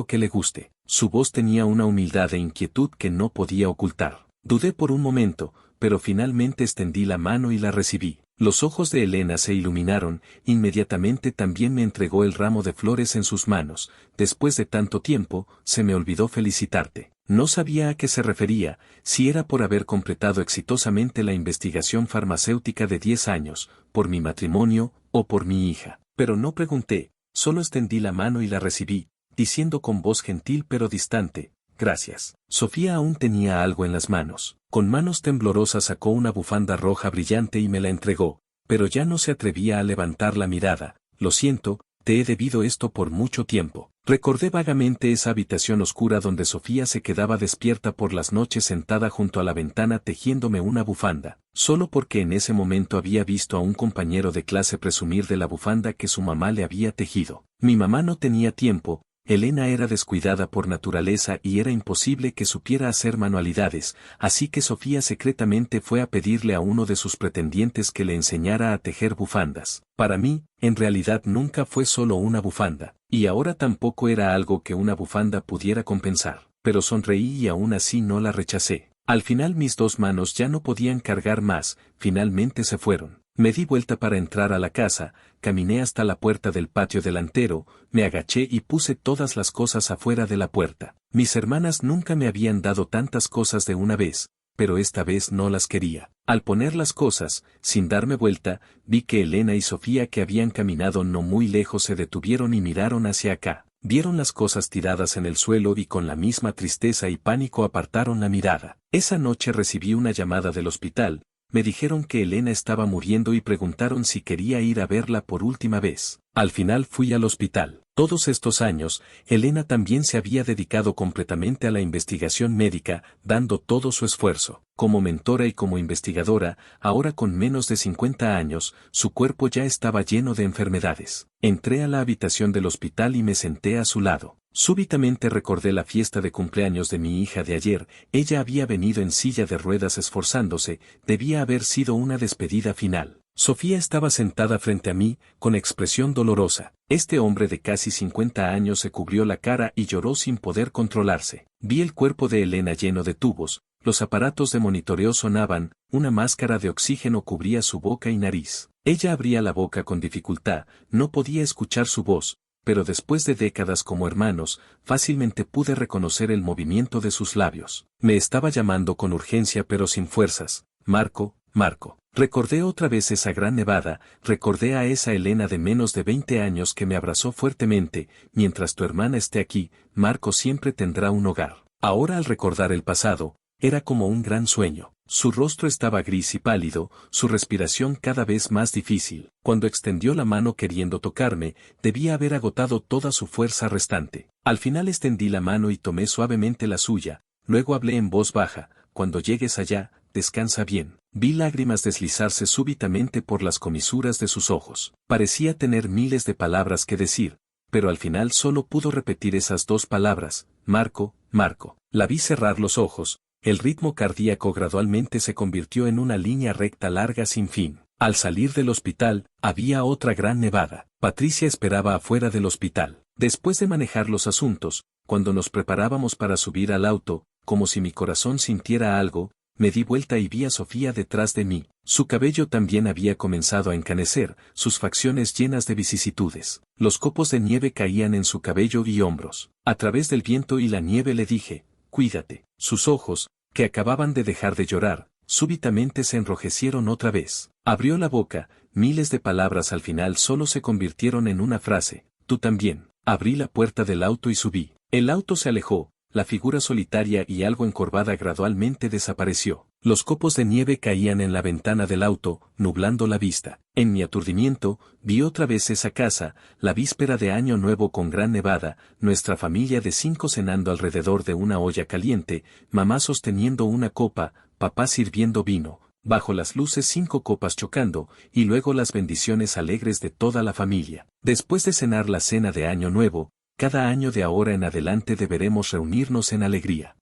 que le guste. Su voz tenía una humildad e inquietud que no podía ocultar. Dudé por un momento, pero finalmente extendí la mano y la recibí. Los ojos de Elena se iluminaron, inmediatamente también me entregó el ramo de flores en sus manos. Después de tanto tiempo, se me olvidó felicitarte. No sabía a qué se refería, si era por haber completado exitosamente la investigación farmacéutica de 10 años, por mi matrimonio, o por mi hija. Pero no pregunté, solo extendí la mano y la recibí, diciendo con voz gentil pero distante, gracias. Sofía aún tenía algo en las manos. Con manos temblorosas sacó una bufanda roja brillante y me la entregó, pero ya no se atrevía a levantar la mirada. Lo siento, te he debido esto por mucho tiempo. Recordé vagamente esa habitación oscura donde Sofía se quedaba despierta por las noches sentada junto a la ventana tejiéndome una bufanda, solo porque en ese momento había visto a un compañero de clase presumir de la bufanda que su mamá le había tejido. Mi mamá no tenía tiempo, Elena era descuidada por naturaleza y era imposible que supiera hacer manualidades, así que Sofía secretamente fue a pedirle a uno de sus pretendientes que le enseñara a tejer bufandas. Para mí, en realidad nunca fue solo una bufanda, y ahora tampoco era algo que una bufanda pudiera compensar, pero sonreí y aún así no la rechacé. Al final mis dos manos ya no podían cargar más, finalmente se fueron. Me di vuelta para entrar a la casa, caminé hasta la puerta del patio delantero, me agaché y puse todas las cosas afuera de la puerta. Mis hermanas nunca me habían dado tantas cosas de una vez, pero esta vez no las quería. Al poner las cosas, sin darme vuelta, vi que Elena y Sofía, que habían caminado no muy lejos, se detuvieron y miraron hacia acá. Vieron las cosas tiradas en el suelo y con la misma tristeza y pánico apartaron la mirada. Esa noche recibí una llamada del hospital. Me dijeron que Elena estaba muriendo y preguntaron si quería ir a verla por última vez. Al final fui al hospital. Todos estos años, Elena también se había dedicado completamente a la investigación médica, dando todo su esfuerzo. Como mentora y como investigadora, ahora con menos de 50 años, su cuerpo ya estaba lleno de enfermedades. Entré a la habitación del hospital y me senté a su lado. Súbitamente recordé la fiesta de cumpleaños de mi hija de ayer. Ella había venido en silla de ruedas esforzándose, debía haber sido una despedida final. Sofía estaba sentada frente a mí, con expresión dolorosa. Este hombre de casi 50 años se cubrió la cara y lloró sin poder controlarse. Vi el cuerpo de Elena lleno de tubos, los aparatos de monitoreo sonaban, una máscara de oxígeno cubría su boca y nariz. Ella abría la boca con dificultad, no podía escuchar su voz, pero después de décadas como hermanos, fácilmente pude reconocer el movimiento de sus labios. Me estaba llamando con urgencia pero sin fuerzas. Marco, Marco. Recordé otra vez esa gran nevada, recordé a esa Elena de menos de 20 años que me abrazó fuertemente. Mientras tu hermana esté aquí, Marco siempre tendrá un hogar. Ahora, al recordar el pasado, era como un gran sueño. Su rostro estaba gris y pálido, su respiración cada vez más difícil. Cuando extendió la mano queriendo tocarme, debía haber agotado toda su fuerza restante. Al final extendí la mano y tomé suavemente la suya, luego hablé en voz baja: cuando llegues allá, descansa bien. Vi lágrimas deslizarse súbitamente por las comisuras de sus ojos. Parecía tener miles de palabras que decir, pero al final solo pudo repetir esas dos palabras: Marco, Marco. La vi cerrar los ojos. El ritmo cardíaco gradualmente se convirtió en una línea recta larga sin fin. Al salir del hospital, había otra gran nevada. Patricia esperaba afuera del hospital. Después de manejar los asuntos, cuando nos preparábamos para subir al auto, como si mi corazón sintiera algo, me di vuelta y vi a Sofía detrás de mí. Su cabello también había comenzado a encanecer, sus facciones llenas de vicisitudes. Los copos de nieve caían en su cabello y hombros. A través del viento y la nieve le dije: cuídate. Sus ojos, que acababan de dejar de llorar, súbitamente se enrojecieron otra vez. Abrió la boca, miles de palabras al final solo se convirtieron en una frase: tú también. Abrí la puerta del auto y subí. El auto se alejó. La figura solitaria y algo encorvada gradualmente desapareció. Los copos de nieve caían en la ventana del auto, nublando la vista. En mi aturdimiento, vi otra vez esa casa, la víspera de Año Nuevo con gran nevada, nuestra familia de 5 cenando alrededor de una olla caliente, mamá sosteniendo una copa, papá sirviendo vino, bajo las luces 5 copas chocando, y luego las bendiciones alegres de toda la familia. Después de cenar la cena de Año Nuevo, cada año de ahora en adelante deberemos reunirnos en alegría.